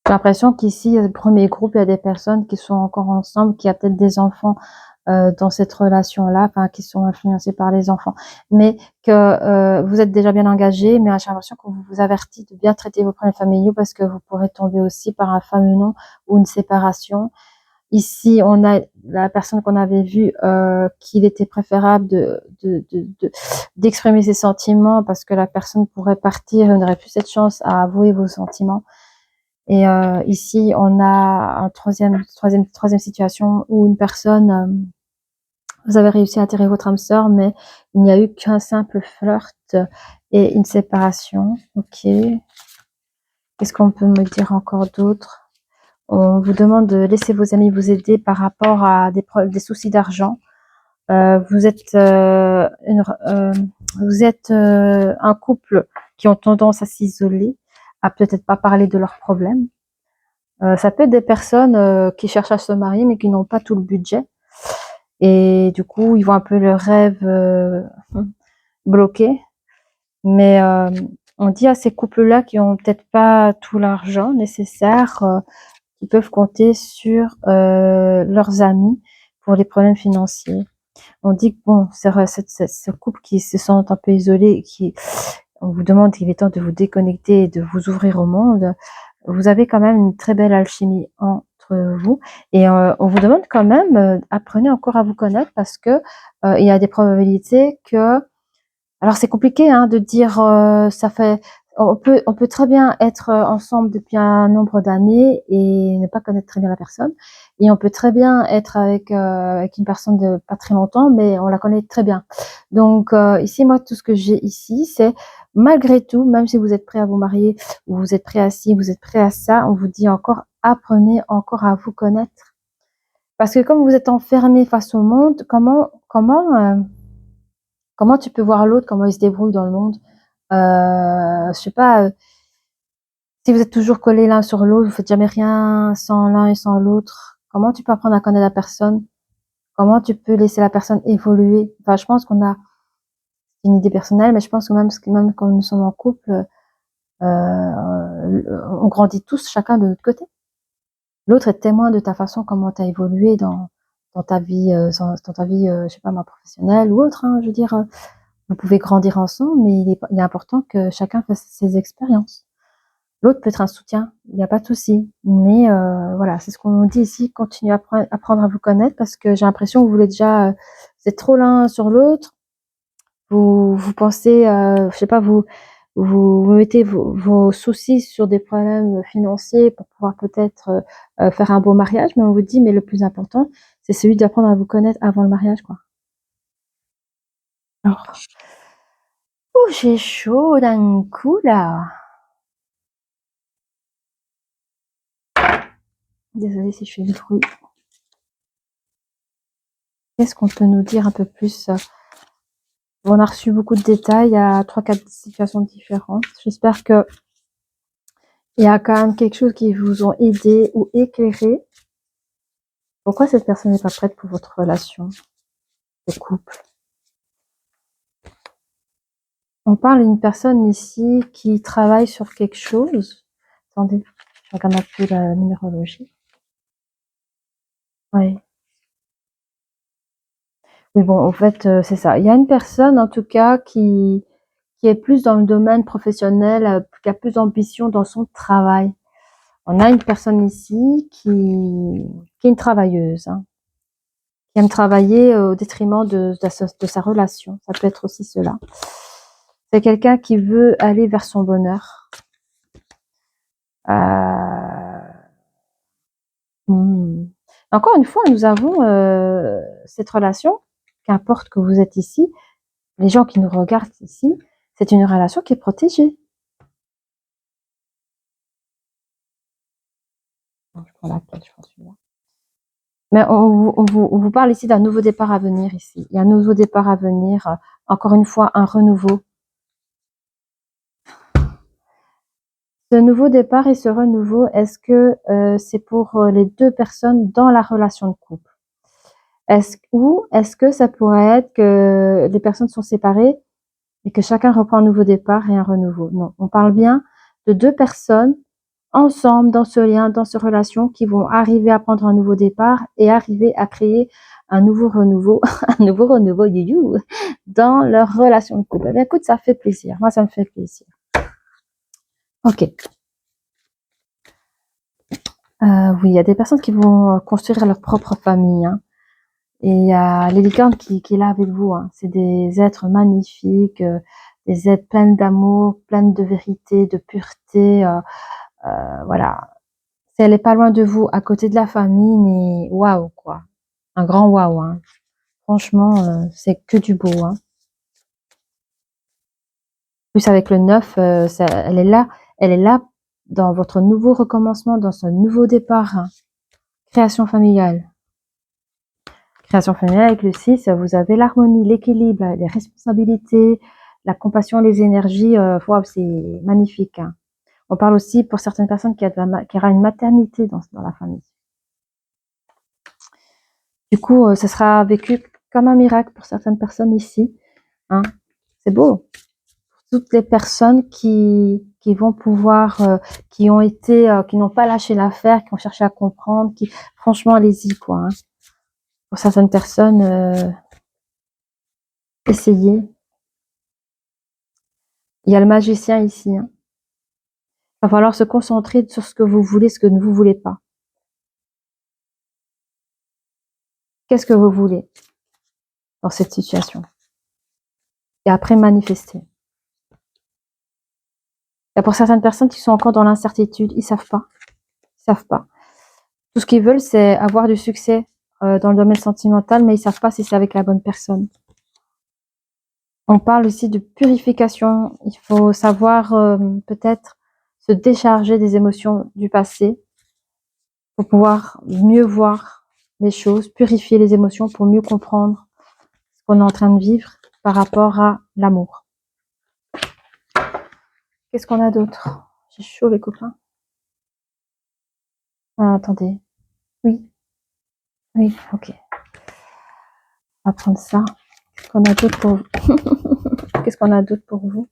J'ai l'impression qu'ici, le premier groupe, il y a des personnes qui sont encore ensemble, qui a peut-être des enfants dans cette relation-là, enfin, qui sont influencés par les enfants. Mais que vous êtes déjà bien engagés, mais j'ai l'impression qu'on vous avertit de bien traiter vos problèmes familiaux parce que vous pourrez tomber aussi par un fameux nom ou une séparation. Ici, on a la personne qu'on avait vue, qu'il était préférable d'exprimer ses sentiments parce que la personne pourrait partir et on n'aurait plus cette chance à avouer vos sentiments. Et ici, on a une troisième situation où une personne, vous avez réussi à attirer votre âme sœur, mais il n'y a eu qu'un simple flirt et une séparation. Ok. Qu'est-ce qu'on peut me dire encore d'autre? On vous demande de laisser vos amis vous aider par rapport à des soucis d'argent. Vous êtes un couple qui ont tendance à s'isoler, à peut-être pas parler de leurs problèmes. Ça peut être des personnes qui cherchent à se marier mais qui n'ont pas tout le budget. Et du coup, ils voient un peu leur rêve bloqué. Mais on dit à ces couples-là qui ont peut-être pas tout l'argent nécessaire, qui peuvent compter sur leurs amis pour les problèmes financiers. On dit que bon, ce couple qui se sent un peu isolé, on vous demande qu'il est temps de vous déconnecter et de vous ouvrir au monde, vous avez quand même une très belle alchimie entre vous. Et on vous demande quand même, apprenez encore à vous connaître parce que il y a des probabilités que... Alors c'est compliqué hein, de dire, ça fait... On peut très bien être ensemble depuis un nombre d'années et ne pas connaître très bien la personne. Et on peut très bien être avec une personne de pas très longtemps, mais on la connaît très bien. Donc ici, moi, tout ce que j'ai ici, c'est malgré tout, même si vous êtes prêt à vous marier, ou vous êtes prêt à ci, vous êtes prêt à ça, on vous dit encore, apprenez encore à vous connaître. Parce que comme vous êtes enfermé face au monde, comment tu peux voir l'autre, comment il se débrouille dans le monde? Je sais pas, si vous êtes toujours collés l'un sur l'autre, vous faites jamais rien sans l'un et sans l'autre, comment tu peux apprendre à connaître la personne? Comment tu peux laisser la personne évoluer? Enfin, je pense qu'on a une idée personnelle, mais je pense que même quand nous sommes en couple, on grandit tous chacun de notre côté. L'autre est témoin de ta façon, comment tu as évolué dans ta vie, je sais pas moi, professionnelle ou autre, hein, je veux dire, vous pouvez grandir ensemble, mais il est important que chacun fasse ses expériences. L'autre peut être un soutien, il n'y a pas de souci. Mais voilà, c'est ce qu'on dit ici, continuez à apprendre à vous connaître parce que j'ai l'impression que vous voulez déjà, vous êtes trop l'un sur l'autre. Vous pensez, je sais pas, vous mettez vos soucis sur des problèmes financiers pour pouvoir peut-être faire un beau mariage, mais on vous dit, mais le plus important, c'est celui d'apprendre à vous connaître avant le mariage, quoi. Alors, oh, j'ai chaud d'un coup, là. Désolée si je fais du bruit. Qu'est-ce qu'on peut nous dire un peu plus? On a reçu beaucoup de détails, il y a 3-4 situations différentes. J'espère que il y a quand même quelque chose qui vous ont aidé ou éclairé. Pourquoi cette personne n'est pas prête pour votre relation de couple? On parle d'une personne ici qui travaille sur quelque chose. Attendez, je regarde un peu la numérologie. Oui. Mais bon, en fait, c'est ça. Il y a une personne, en tout cas, qui est plus dans le domaine professionnel, qui a plus d'ambition dans son travail. On a une personne ici qui est une travailleuse, hein, qui aime travailler au détriment de sa relation. Ça peut être aussi cela. C'est quelqu'un qui veut aller vers son bonheur. Encore une fois, nous avons cette relation, qu'importe que vous êtes ici, les gens qui nous regardent ici, c'est une relation qui est protégée. Je prends laquelle, je pense celui-là. Mais on vous parle ici d'un nouveau départ à venir ici. Il y a un nouveau départ à venir, encore une fois, un renouveau. Ce nouveau départ et ce renouveau, est-ce que c'est pour les deux personnes dans la relation de couple? Ou est-ce que ça pourrait être que les personnes sont séparées et que chacun reprend un nouveau départ et un renouveau? Non, on parle bien de deux personnes ensemble dans ce lien, dans cette relation, qui vont arriver à prendre un nouveau départ et arriver à créer un nouveau renouveau, un nouveau renouveau you dans leur relation de couple. Eh bien, écoute, ça fait plaisir. Moi, ça me fait plaisir. Ok. Oui, il y a des personnes qui vont construire leur propre famille. Hein. Et il y a les licornes qui est là avec vous. Hein. C'est des êtres magnifiques, des êtres pleins d'amour, pleins de vérité, de pureté. Voilà. Elle est pas loin de vous, à côté de la famille, mais waouh, quoi. Un grand waouh. Hein. Franchement, c'est que du beau. Hein. Plus avec le 9, elle est là dans votre nouveau recommencement, dans ce nouveau départ. Hein. Création familiale. Création familiale avec le 6, vous avez l'harmonie, l'équilibre, les responsabilités, la compassion, les énergies, wow, c'est magnifique. Hein. On parle aussi pour certaines personnes qu'il y aura une maternité dans la famille. Du coup, ce sera vécu comme un miracle pour certaines personnes ici. Hein. C'est beau. Toutes les personnes qui vont pouvoir, qui ont été, qui n'ont pas lâché l'affaire, qui ont cherché à comprendre, qui, franchement, allez-y, quoi. Hein. Pour certaines personnes, essayez. Il y a le magicien ici. Hein. Il va falloir se concentrer sur ce que vous voulez, ce que vous ne voulez pas. Qu'est-ce que vous voulez dans cette situation? Et après, manifester. Il y a pour certaines personnes qui sont encore dans l'incertitude, ils savent pas. Ils savent pas. Tout ce qu'ils veulent, c'est avoir du succès dans le domaine sentimental, mais ils savent pas si c'est avec la bonne personne. On parle aussi de purification. Il faut savoir peut-être se décharger des émotions du passé pour pouvoir mieux voir les choses, purifier les émotions pour mieux comprendre ce qu'on est en train de vivre par rapport à l'amour. Qu'est-ce qu'on a d'autre? J'ai chaud les copains. Ah, attendez. Oui. Oui, ok. On va prendre ça. Qu'est-ce qu'on a d'autre pour vous? Qu'est-ce qu'on a d'autre pour vous?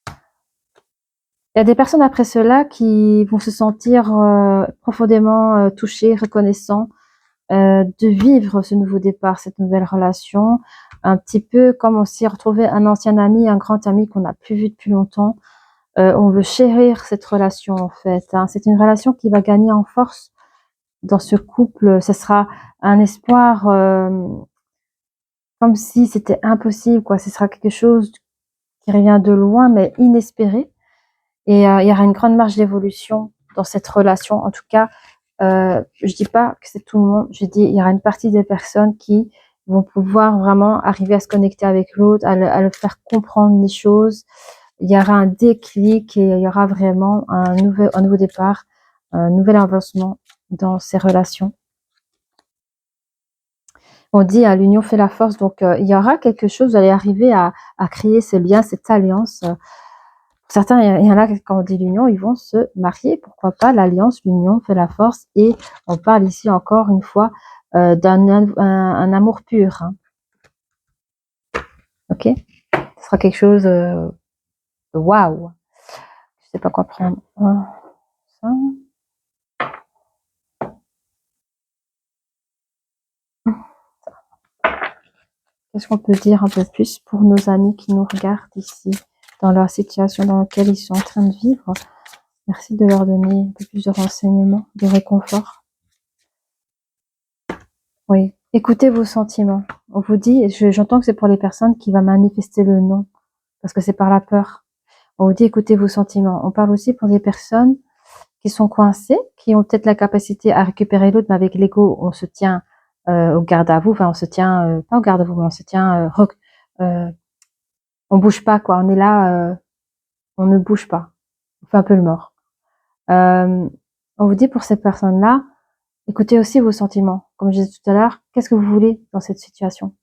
Il y a des personnes après cela qui vont se sentir profondément touchées, reconnaissants de vivre ce nouveau départ, cette nouvelle relation, un petit peu comme on s'y retrouvait un ancien ami, un grand ami qu'on n'a plus vu depuis longtemps. On veut chérir cette relation en fait. Hein. C'est une relation qui va gagner en force dans ce couple. Ce sera un espoir comme si c'était impossible, quoi. Ce sera quelque chose qui revient de loin, mais inespéré. Et il y aura une grande marge d'évolution dans cette relation. En tout cas, je dis pas que c'est tout le monde. Je dis il y aura une partie des personnes qui vont pouvoir vraiment arriver à se connecter avec l'autre, à le faire comprendre les choses. Il y aura un déclic et il y aura vraiment un nouveau départ, un nouvel avancement dans ces relations. On dit à l'union fait la force, donc il y aura quelque chose, vous allez arriver à créer ce lien, cette alliance. Pour certains, il y en a, quand on dit l'union, ils vont se marier, pourquoi pas, l'alliance, l'union fait la force, et on parle ici encore une fois un amour pur. Hein. Ok? Ce sera quelque chose de waouh! Je sais pas quoi prendre. Ça. Qu'est-ce qu'on peut dire un peu plus pour nos amis qui nous regardent ici, dans leur situation dans laquelle ils sont en train de vivre? Merci de leur donner un peu plus de renseignements, de réconfort. Oui, écoutez vos sentiments. On vous dit, j'entends que c'est pour les personnes qui vont manifester le non, parce que c'est par la peur. On vous dit, écoutez vos sentiments. On parle aussi pour des personnes qui sont coincées, qui ont peut-être la capacité à récupérer l'autre, mais avec l'ego, on se tient au garde à vous, enfin on se tient, pas au garde à vous, mais on se tient, on bouge pas, quoi. On est là, on ne bouge pas. On fait un peu le mort. On vous dit pour ces personnes-là, écoutez aussi vos sentiments. Comme je disais tout à l'heure, qu'est-ce que vous voulez dans cette situation?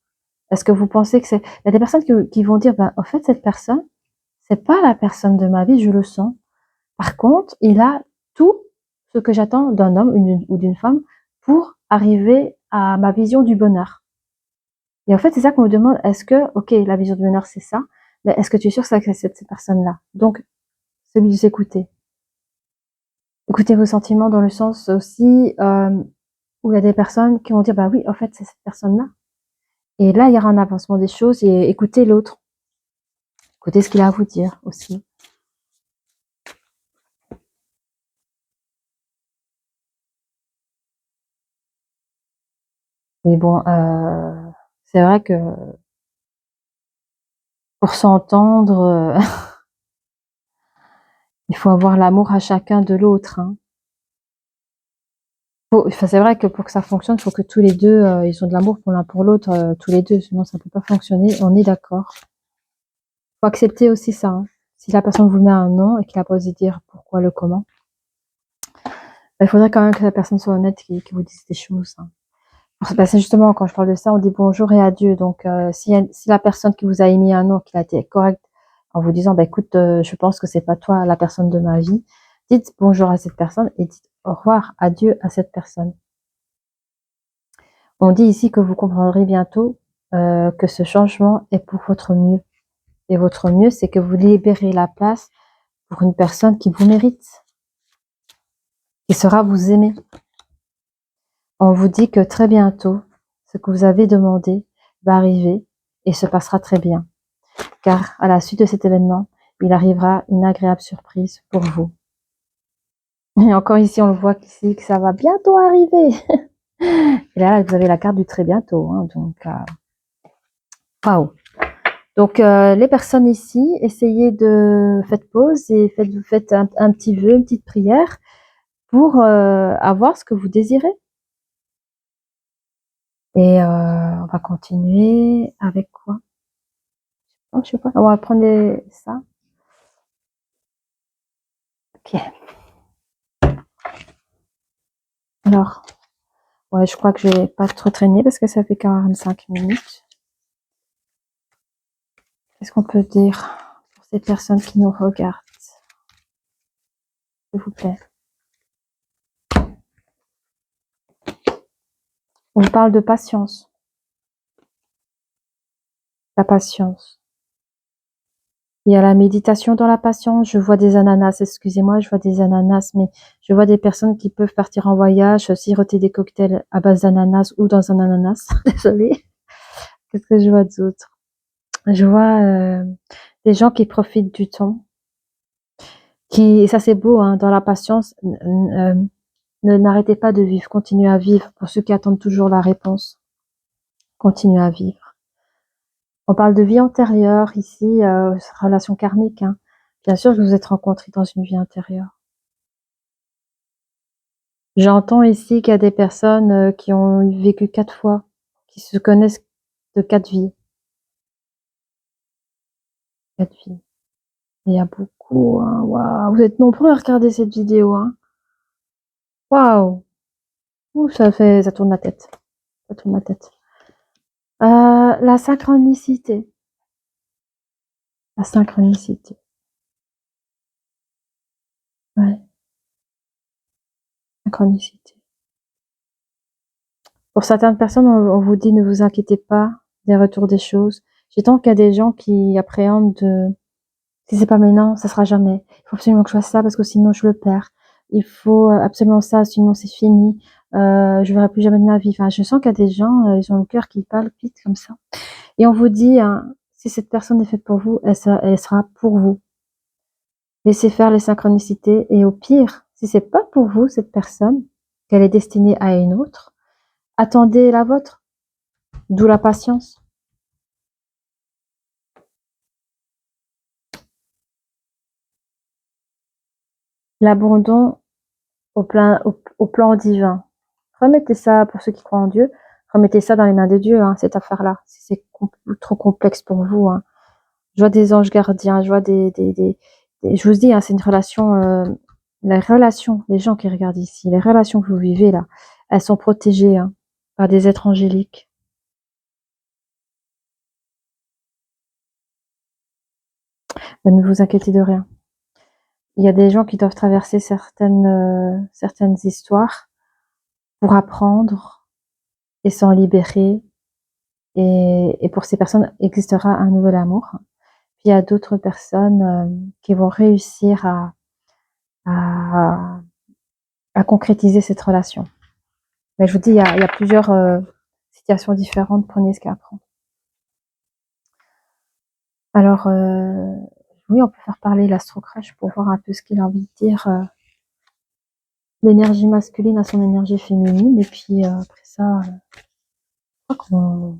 Est-ce que vous pensez que c'est... Il y a des personnes qui vont dire, ben, au fait, cette personne, c'est pas la personne de ma vie, je le sens. Par contre, il a tout ce que j'attends d'un homme ou d'une femme pour arriver à ma vision du bonheur. Et en fait, c'est ça qu'on me demande. Est-ce que, ok, la vision du bonheur, c'est ça, mais est-ce que tu es sûr que c'est cette personne-là? Donc, celui de s'écouter. Écoutez vos sentiments dans le sens aussi où il y a des personnes qui vont dire, bah oui, en fait, c'est cette personne-là. Et là, il y aura un avancement des choses et écoutez l'autre. Écoutez ce qu'il a à vous dire aussi. Mais bon, c'est vrai que pour s'entendre, il faut avoir l'amour à chacun de l'autre. Hein. Enfin, c'est vrai que pour que ça fonctionne, il faut que tous les deux, ils ont de l'amour pour l'un pour l'autre, tous les deux, sinon ça ne peut pas fonctionner. On est d'accord. Il faut accepter aussi ça. Hein. Si la personne vous met un non et qu'il n'a pas osé dire pourquoi, le comment, il faudrait quand même que la personne soit honnête, qui vous dise des choses. Hein. C'est justement quand je parle de ça, on dit bonjour et adieu. Donc, si la personne qui vous a émis un nom, qu'il a été correct en vous disant, bah, écoute, je pense que c'est pas toi la personne de ma vie, dites bonjour à cette personne et dites au revoir, adieu à cette personne. On dit ici que vous comprendrez bientôt que ce changement est pour votre mieux. Et votre mieux, c'est que vous libérez la place pour une personne qui vous mérite, qui saura vous aimer. On vous dit que très bientôt, ce que vous avez demandé va arriver et se passera très bien. Car à la suite de cet événement, il arrivera une agréable surprise pour vous. Et encore ici, on le voit ici que ça va bientôt arriver. Et là, vous avez la carte du très bientôt. Hein, donc, waouh. Donc, les personnes ici, essayez de faire pause et faites un petit vœu, une petite prière pour avoir ce que vous désirez. Et on va continuer avec quoi? Oh, je sais pas. On va prendre ça. Ok. Alors, ouais, je crois que je vais pas trop traîner parce que ça fait 45 minutes. Qu'est-ce qu'on peut dire pour ces personnes qui nous regardent? S'il vous plaît. On parle de patience. La patience. Il y a la méditation dans la patience. Je vois des ananas, excusez-moi, je vois des ananas, mais je vois des personnes qui peuvent partir en voyage, siroter des cocktails à base d'ananas ou dans un ananas. Désolée. Qu'est-ce que je vois d'autre? Je vois des gens qui profitent du temps. Ça c'est beau, hein, dans la patience. N'arrêtez pas de vivre, continuez à vivre. Pour ceux qui attendent toujours la réponse, continuez à vivre. On parle de vie antérieure ici, relation karmique. Hein. Bien sûr que vous êtes rencontrés dans une vie antérieure. J'entends ici qu'il y a des personnes qui ont vécu 4 fois, qui se connaissent de 4 vies. 4 vies. Il y a beaucoup. Hein. Waouh, vous êtes nombreux à regarder cette vidéo. Hein. Waouh, ça tourne la tête. Ça tourne la tête. La synchronicité. La synchronicité. Ouais, synchronicité. Pour certaines personnes, on vous dit ne vous inquiétez pas des retours des choses. J'entends qu'il y a des gens qui appréhendent si c'est pas maintenant, ça sera jamais. Il faut absolument que je fasse ça parce que sinon je le perds. Il faut absolument ça, sinon c'est fini. Je verrai plus jamais de ma vie. Enfin, je sens qu'il y a des gens, ils ont le cœur qui palpite comme ça. Et on vous dit, hein, si cette personne est faite pour vous, elle sera pour vous. Laissez faire les synchronicités et au pire, si c'est pas pour vous cette personne, qu'elle est destinée à une autre, attendez la vôtre. D'où la patience. L'abandon au plan divin. Remettez ça, pour ceux qui croient en Dieu, remettez ça dans les mains de Dieu, hein, cette affaire-là. Si c'est trop complexe pour vous. Hein. Je vois des anges gardiens, je vois je vous dis, hein, c'est une relation, les relations, les gens qui regardent ici, les relations que vous vivez là, elles sont protégées hein, par des êtres angéliques. Mais ne vous inquiétez de rien. Il y a des gens qui doivent traverser certaines histoires pour apprendre et s'en libérer. Et pour ces personnes, existera un nouvel amour. Puis il y a d'autres personnes qui vont réussir à, à concrétiser cette relation. Mais je vous dis, il y a plusieurs situations différentes. Prenez ce qu'il y a à prendre. Alors, oui, on peut faire parler l'astro-crèche pour voir un peu ce qu'il a envie de dire. L'énergie masculine à son énergie féminine. Et puis après ça, je crois qu'on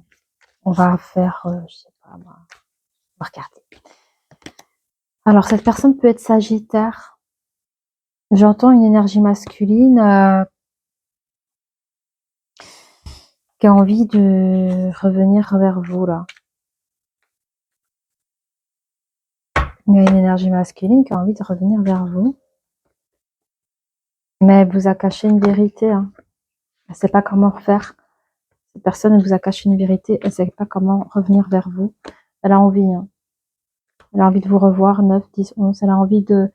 va faire, je sais pas, on va regarder. Alors, cette personne peut être Sagittaire. J'entends une énergie masculine qui a envie de revenir vers vous, là. Il y a une énergie masculine qui a envie de revenir vers vous. Mais elle vous a caché une vérité. Hein. Elle ne sait pas comment faire. Cette personne, elle vous a caché une vérité, elle ne sait pas comment revenir vers vous. Elle a envie, hein. Elle a envie de vous revoir, 9, 10, 11. Elle a envie de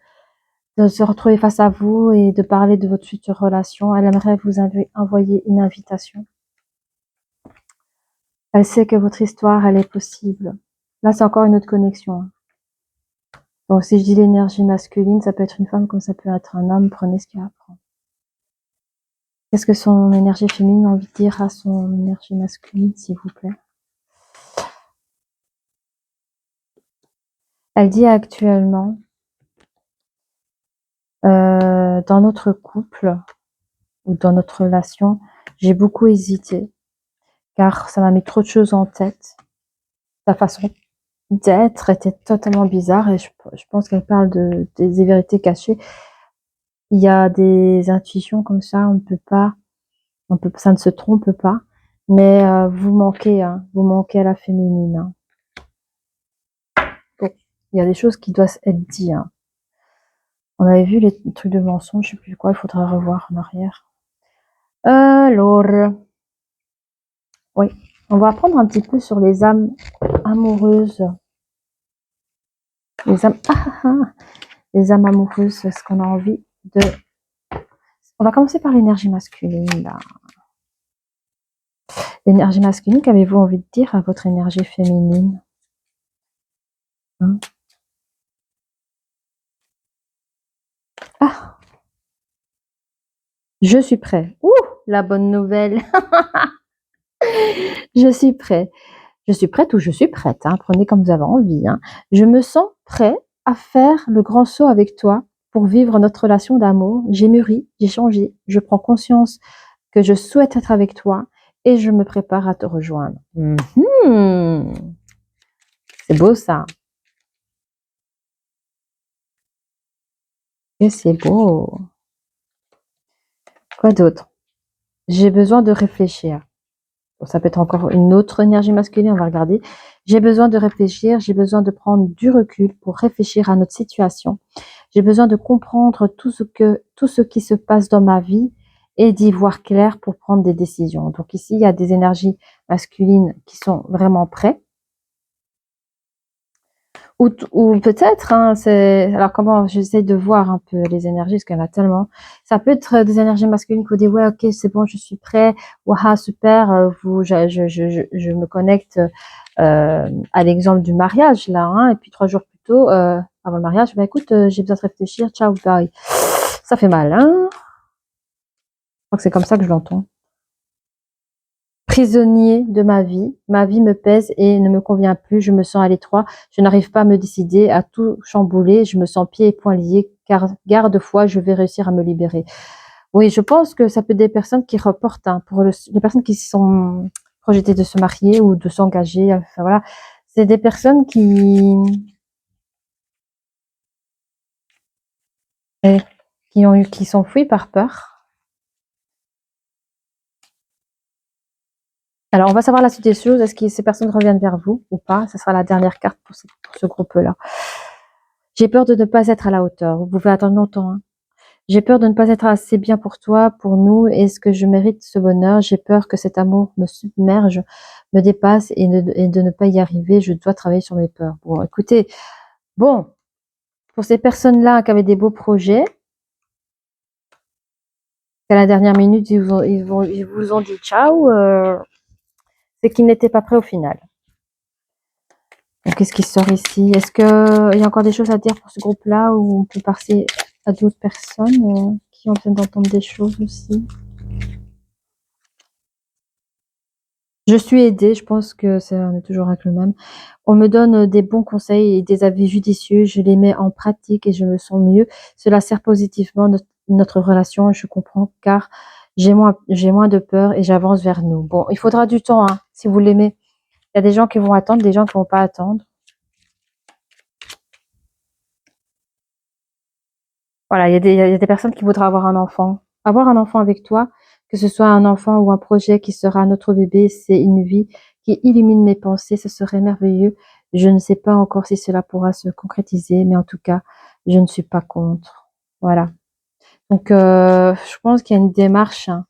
se retrouver face à vous et de parler de votre future relation. Elle aimerait vous envoyer une invitation. Elle sait que votre histoire, elle est possible. Là, c'est encore une autre connexion, hein. Donc, si je dis l'énergie masculine, ça peut être une femme comme ça peut être un homme. Prenez ce qu'il y a à prendre. Qu'est-ce que son énergie féminine a envie de dire à son énergie masculine, s'il vous plaît? Elle dit actuellement, dans notre couple ou dans notre relation, j'ai beaucoup hésité, car ça m'a mis trop de choses en tête. Sa façon d'être était totalement bizarre et je pense qu'elle parle des vérités cachées. Il y a des intuitions comme ça, ça ne se trompe pas, mais vous manquez, hein, vous manquez à la féminine, hein. Donc, il y a des choses qui doivent être dites, hein. On avait vu les trucs de mensonges, je sais plus quoi, il faudra revoir en arrière. Alors, oui, on va apprendre un petit peu sur les âmes amoureuses. Les âmes, les âmes amoureuses, est-ce qu'on a envie de... On va commencer par l'énergie masculine, là. L'énergie masculine, qu'avez-vous envie de dire à votre énergie féminine, hein? Ah, je suis prêt. Ouh, la bonne nouvelle. Je suis prêt. Je suis prête ou je suis prête, hein. Prenez comme vous avez envie, hein. Je me sens prêt à faire le grand saut avec toi pour vivre notre relation d'amour. J'ai mûri, j'ai changé, je prends conscience que je souhaite être avec toi et je me prépare à te rejoindre. C'est beau ça. Et c'est beau. Quoi d'autre? J'ai besoin de réfléchir. Bon, ça peut être encore une autre énergie masculine, on va regarder. J'ai besoin de réfléchir, j'ai besoin de prendre du recul pour réfléchir à notre situation. J'ai besoin de comprendre tout ce qui se passe dans ma vie et d'y voir clair pour prendre des décisions. Donc ici, il y a des énergies masculines qui sont vraiment prêtes. Ou peut-être, hein, alors comment j'essaie de voir un peu les énergies, parce qu'il y en a tellement. Ça peut être des énergies masculines qui vous disent, ouais, ok, c'est bon, je suis prêt, waouh, super, je me connecte à l'exemple du mariage, là, hein, et puis 3 jours plus tôt, avant le mariage, bah écoute, j'ai besoin de réfléchir, ciao, bye. Ça fait mal, hein. Je crois que c'est comme ça que je l'entends. Prisonnier de ma vie me pèse et ne me convient plus, je me sens à l'étroit, je n'arrive pas à me décider, à tout chambouler, je me sens pieds et poings liés, car garde-foi, je vais réussir à me libérer. Oui, je pense que ça peut être des personnes qui reportent, hein, pour les personnes qui sont projetées de se marier ou de s'engager, enfin voilà, c'est des personnes qui s'enfuient par peur. Alors, on va savoir la suite des choses. Est-ce que ces personnes reviennent vers vous ou pas? Ce sera la dernière carte pour ce groupe-là. J'ai peur de ne pas être à la hauteur. Vous pouvez attendre longtemps, hein. J'ai peur de ne pas être assez bien pour toi, pour nous. Est-ce que je mérite ce bonheur? J'ai peur que cet amour me submerge, me dépasse et de ne pas y arriver. Je dois travailler sur mes peurs. Bon, écoutez, bon, pour ces personnes-là qui avaient des beaux projets, qu'à la dernière minute, ils vous ont dit ciao, c'est qu'ils n'étaient pas prêts au final. Qu'est-ce qui sort ici? Est-ce qu'il y a encore des choses à dire pour ce groupe-là ou on peut passer à d'autres personnes qui ont besoin d'entendre des choses aussi? Je suis aidée, je pense que on est toujours avec le même. On me donne des bons conseils et des avis judicieux, je les mets en pratique et je me sens mieux. Cela sert positivement notre relation et je comprends car j'ai moins de peur et j'avance vers nous. Bon, il faudra du temps, hein, si vous l'aimez. Il y a des gens qui vont attendre, des gens qui vont pas attendre. Voilà, il y a des personnes qui voudraient avoir un enfant. Avoir un enfant avec toi, que ce soit un enfant ou un projet qui sera notre bébé, c'est une vie qui illumine mes pensées, ce serait merveilleux. Je ne sais pas encore si cela pourra se concrétiser, mais en tout cas, je ne suis pas contre. Voilà. Donc, je pense qu'il y a une démarche, hein.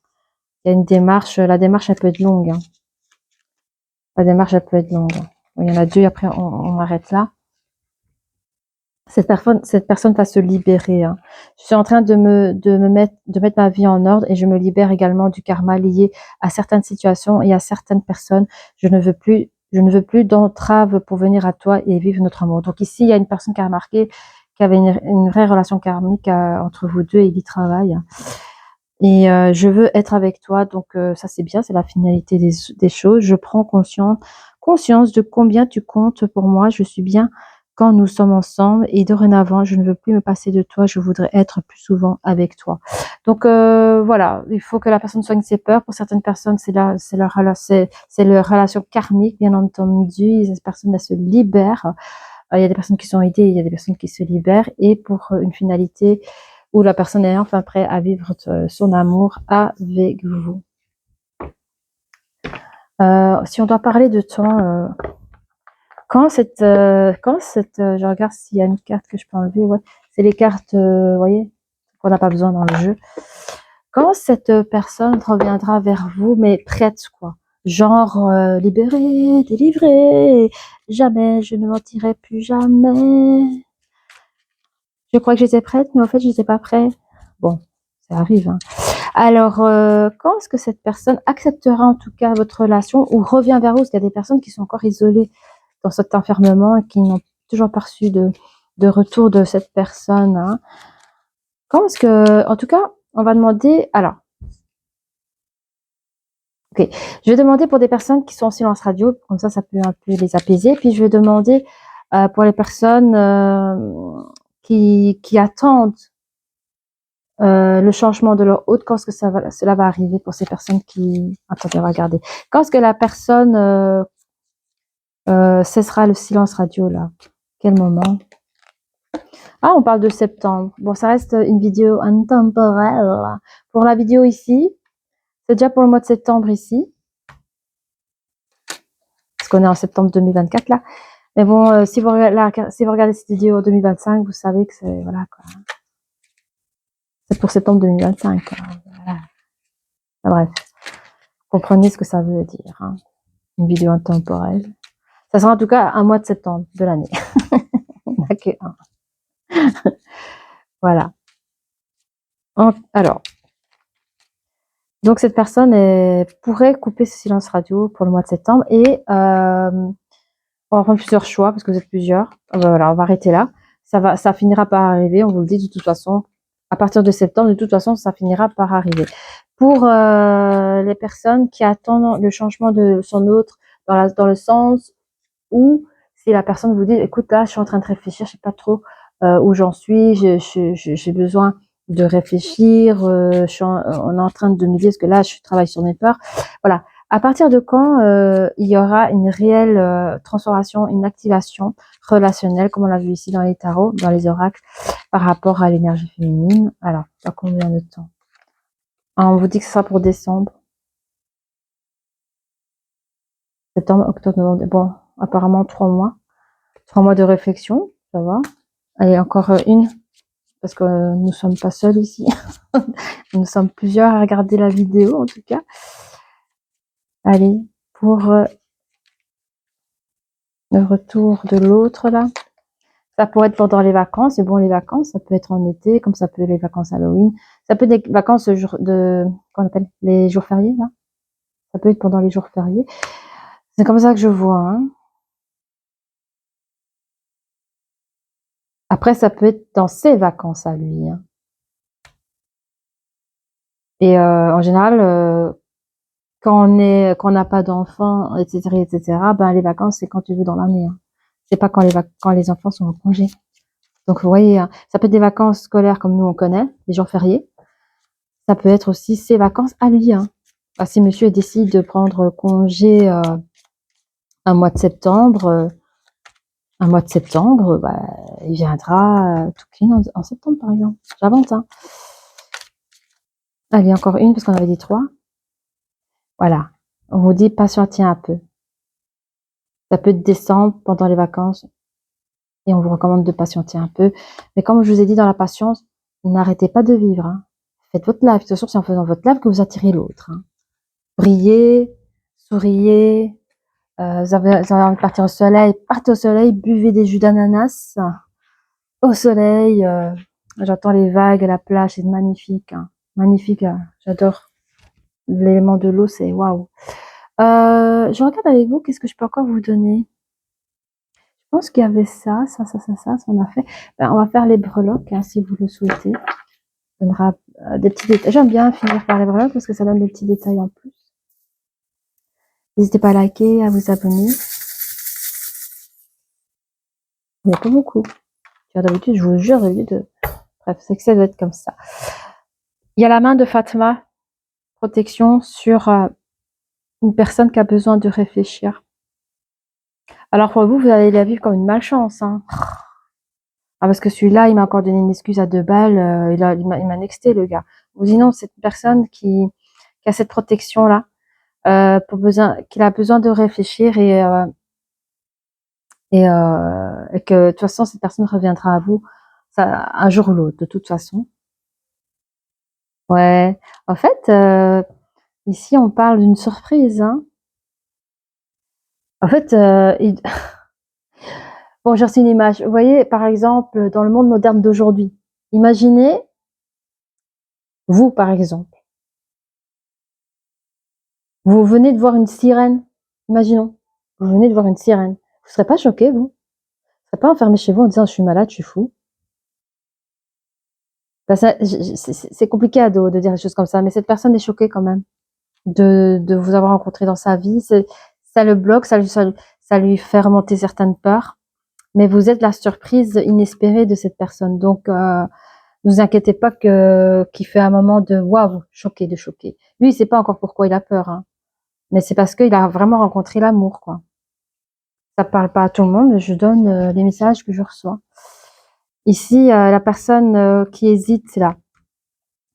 Il y a une démarche, la démarche, elle peut être longue, hein. La démarche, elle peut être longue. Il y en a deux, après on arrête là. Cette personne va se libérer. Hein. Je suis en train de mettre ma vie en ordre et je me libère également du karma lié à certaines situations et à certaines personnes. Je ne veux plus d'entrave pour venir à toi et vivre notre amour. Donc ici, il y a une personne qui a remarqué qu'il y avait une vraie relation karmique entre vous deux et il y travaille. Et je veux être avec toi, donc ça c'est bien, c'est la finalité des choses. Je prends conscience de combien tu comptes pour moi. Je suis bien quand nous sommes ensemble et dorénavant, je ne veux plus me passer de toi. Je voudrais être plus souvent avec toi. Donc voilà, il faut que la personne soigne ses peurs. Pour certaines personnes, c'est leur relation karmique, bien entendu. Ces personnes, elles se libèrent. Il y a des personnes qui sont aidées, il y a des personnes qui se libèrent. Et pour une finalité où la personne est enfin prête à vivre son amour avec vous. Si on doit parler de temps, je regarde s'il y a une carte que je peux enlever, ouais, c'est les cartes, vous voyez, qu'on n'a pas besoin dans le jeu. Quand cette personne reviendra vers vous, mais prête, quoi, genre libérée, délivrée, jamais, je ne mentirai plus jamais. Je crois que j'étais prête, mais en fait, je n'étais pas prête. Bon, ça arrive, hein. Alors, quand est-ce que cette personne acceptera en tout cas votre relation ou revient vers vous? Parce qu'il y a des personnes qui sont encore isolées dans cet enfermement et qui n'ont toujours pas reçu de retour de cette personne. Hein. Quand est-ce que, en tout cas, on va demander, alors, ok, je vais demander pour des personnes qui sont en silence radio, comme ça peut un peu les apaiser. Puis je vais demander pour les personnes qui attendent le changement de leur hôte, quand est-ce que cela va arriver pour ces personnes qui... Attendez, on va regarder. Quand est-ce que la personne cessera le silence radio, là? Quel moment? Ah, on parle de septembre. Bon, ça reste une vidéo intemporelle. Pour la vidéo ici, c'est déjà pour le mois de septembre ici. Parce qu'on est en septembre 2024, là. Mais bon, si vous regardez cette vidéo en 2025, vous savez que c'est... Voilà, quoi. C'est pour septembre 2025. Quoi. Voilà. Bref. Comprenez ce que ça veut dire. Hein. Une vidéo intemporelle. Ça sera en tout cas un mois de septembre de l'année. On n'a que un. Voilà. Alors, donc cette personne pourrait couper ce silence radio pour le mois de septembre et on va prendre plusieurs choix parce que vous êtes plusieurs. Voilà, on va arrêter là. Ça finira par arriver, on vous le dit de toute façon. À partir de septembre, de toute façon, ça finira par arriver. Pour les personnes qui attendent le changement de son autre dans le sens où si la personne vous dit, écoute, là, je suis en train de réfléchir, je sais pas trop où j'en suis, j'ai besoin de réfléchir, on est en train de me dire, parce que là, je travaille sur mes peurs. Voilà. À partir de quand il y aura une réelle transformation, une activation relationnelle, comme on l'a vu ici dans les tarots, dans les oracles, par rapport à l'énergie féminine. Alors, à combien de temps? On vous dit que ce sera pour décembre. Septembre, octobre, novembre. Bon, apparemment 3 mois. 3 mois de réflexion, ça va. Allez, encore une, parce que nous ne sommes pas seuls ici. Nous sommes plusieurs à regarder la vidéo, en tout cas. Allez, pour le retour de l'autre, là. Ça pourrait être pendant les vacances. Et bon, les vacances, ça peut être en été, comme ça peut être les vacances Halloween. Ça peut être des vacances qu'on appelle les jours fériés, là. Ça peut être pendant les jours fériés. C'est comme ça que je vois, hein. Après, ça peut être dans ses vacances à lui. Hein. Et en général, quand on n'a pas d'enfants, etc., ben les vacances, c'est quand tu veux dans l'année. Hein. C'est pas quand les enfants sont en congé. Donc, vous voyez, hein, ça peut être des vacances scolaires comme nous on connaît, les jours fériés. Ça peut être aussi ses vacances à lui. Hein. Bah, si monsieur décide de prendre congé un mois de septembre, bah, il viendra tout clean en septembre, par exemple. J'avance. Hein. Allez, encore une, parce qu'on avait dit 3. Voilà. On vous dit patientez un peu. Ça peut être décembre, pendant les vacances. Et on vous recommande de patienter un peu. Mais comme je vous ai dit dans la patience, n'arrêtez pas de vivre. Hein. Faites votre live. De toute façon, c'est en faisant votre live que vous attirez l'autre. Hein. Brillez, souriez, vous avez envie de partir au soleil, partez au soleil, buvez des jus d'ananas au soleil. J'entends les vagues, la plage, c'est magnifique, hein. Magnifique, j'adore. L'élément de l'eau, c'est waouh. Je regarde avec vous, qu'est-ce que je peux encore vous donner? Je pense qu'il y avait ça, on a fait. Ben, on va faire les breloques, hein, si vous le souhaitez. Ça donnera des petits détails. J'aime bien finir par les breloques parce que ça donne des petits détails en plus. N'hésitez pas à liker, à vous abonner. Il n'y a pas beaucoup. D'habitude, je vous jure, bref, c'est que ça doit être comme ça. Il y a la main de Fatma, protection sur une personne qui a besoin de réfléchir. Alors pour vous, vous allez la vivre comme une malchance, hein. Ah, parce que celui-là, il m'a encore donné une excuse à 2 balles, il m'a nexté, le gars. Vous dites non, cette personne qui a cette protection-là, qu'il a besoin de réfléchir et que de toute façon, cette personne reviendra à vous ça, un jour ou l'autre, de toute façon. Ouais, en fait, ici, on parle d'une surprise, hein. En fait, bon, j'ai reçu une image. Vous voyez, par exemple, dans le monde moderne d'aujourd'hui, imaginez, vous, par exemple, vous venez de voir une sirène. Imaginons, vous venez de voir une sirène. Vous ne serez pas choqué, vous? Vous ne serez pas enfermé chez vous en disant je suis malade, je suis fou? Ben, c'est compliqué à de dire des choses comme ça, mais cette personne est choquée quand même de vous avoir rencontré dans sa vie. Ça le bloque, ça lui fait remonter certaines peurs, mais vous êtes la surprise inespérée de cette personne. Donc, ne vous inquiétez pas qu'il fait un moment de waouh, choqué, de choqué. Lui, il sait pas encore pourquoi il a peur, hein, mais c'est parce qu'il a vraiment rencontré l'amour, quoi. Ça parle pas à tout le monde, mais je donne les messages que je reçois. Ici, la personne qui hésite, c'est là,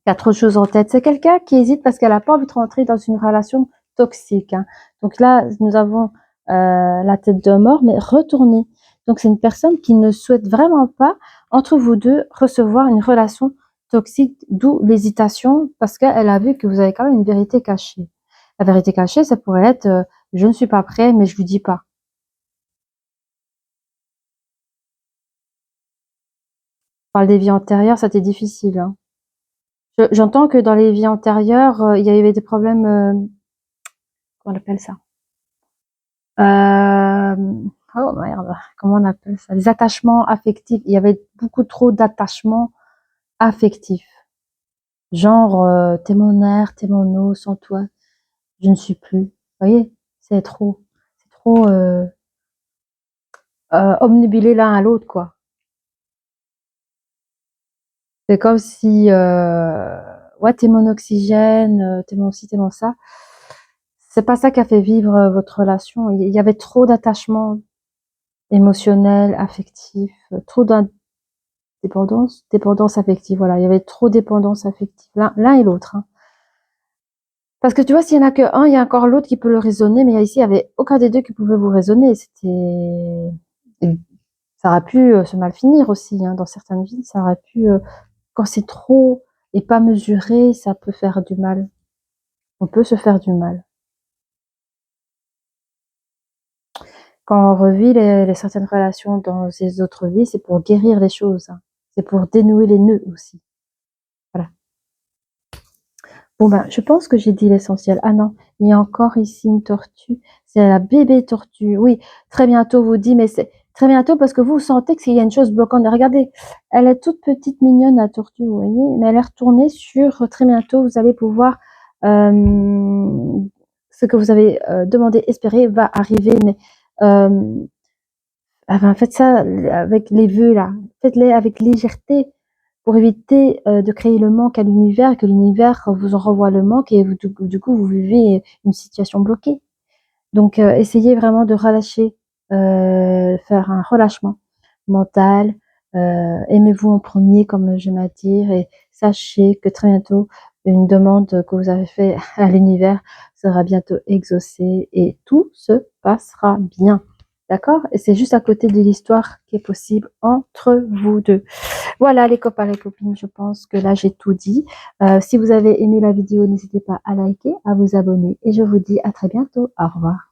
qui a trop de choses en tête. C'est quelqu'un qui hésite parce qu'elle a pas envie de rentrer dans une relation toxique, hein. Donc là, nous avons la tête de mort, mais retournée. Donc c'est une personne qui ne souhaite vraiment pas, entre vous deux, recevoir une relation toxique, d'où l'hésitation, parce qu'elle a vu que vous avez quand même une vérité cachée. La vérité cachée, ça pourrait être je ne suis pas prêt, mais je lui dis pas. On parle des vies antérieures, ça t'est difficile, hein. J'entends que dans les vies antérieures, il y avait des problèmes, comment on appelle ça? Euh, oh merde, comment on appelle ça? Des attachements affectifs. Il y avait beaucoup trop d'attachements affectifs. Genre, t'es mon air, t'es mon eau, sans toi, je ne suis plus. Vous voyez? C'est trop. C'est trop omnibulé l'un à l'autre, quoi. C'est comme si, ouais, t'es mon oxygène, t'es mon ci, t'es mon ça. C'est pas ça qui a fait vivre votre relation. Il y avait trop d'attachements émotionnels, affectifs, trop dépendance affective. Voilà, il y avait trop de dépendance affective, l'un et l'autre, hein. Parce que tu vois, s'il y en a que un, il y a encore l'autre qui peut le raisonner, mais ici, il y avait aucun des deux qui pouvait vous raisonner. Ça aurait pu se mal finir aussi, hein, dans certaines vies. Ça aurait pu, quand c'est trop et pas mesuré, ça peut faire du mal. On peut se faire du mal. Quand on revit les certaines relations dans ces autres vies, c'est pour guérir les choses, hein. C'est pour dénouer les nœuds aussi. Voilà. Bon ben, je pense que j'ai dit l'essentiel. Ah non, il y a encore ici une tortue. C'est la bébé tortue. Oui, très bientôt vous dit, mais c'est très bientôt parce que vous sentez qu'il y a une chose bloquante. Regardez, elle est toute petite, mignonne, la tortue, vous voyez, mais elle est retournée sur très bientôt. Vous allez pouvoir ce que vous avez demandé, espéré va arriver, mais enfin, faites ça avec les vœux là. Faites-les avec légèreté pour éviter de créer le manque à l'univers, que l'univers vous en renvoie le manque et du coup vous vivez une situation bloquée. Donc essayez vraiment de relâcher, faire un relâchement mental, aimez-vous en premier comme j'aime à dire et sachez que très bientôt une demande que vous avez faite à l'univers sera bientôt exaucée et tout se passera bien. D'accord? Et c'est juste à côté de l'histoire qui est possible entre vous deux. Voilà les copains, les copines, je pense que là j'ai tout dit. Si vous avez aimé la vidéo, n'hésitez pas à liker, à vous abonner et je vous dis à très bientôt. Au revoir.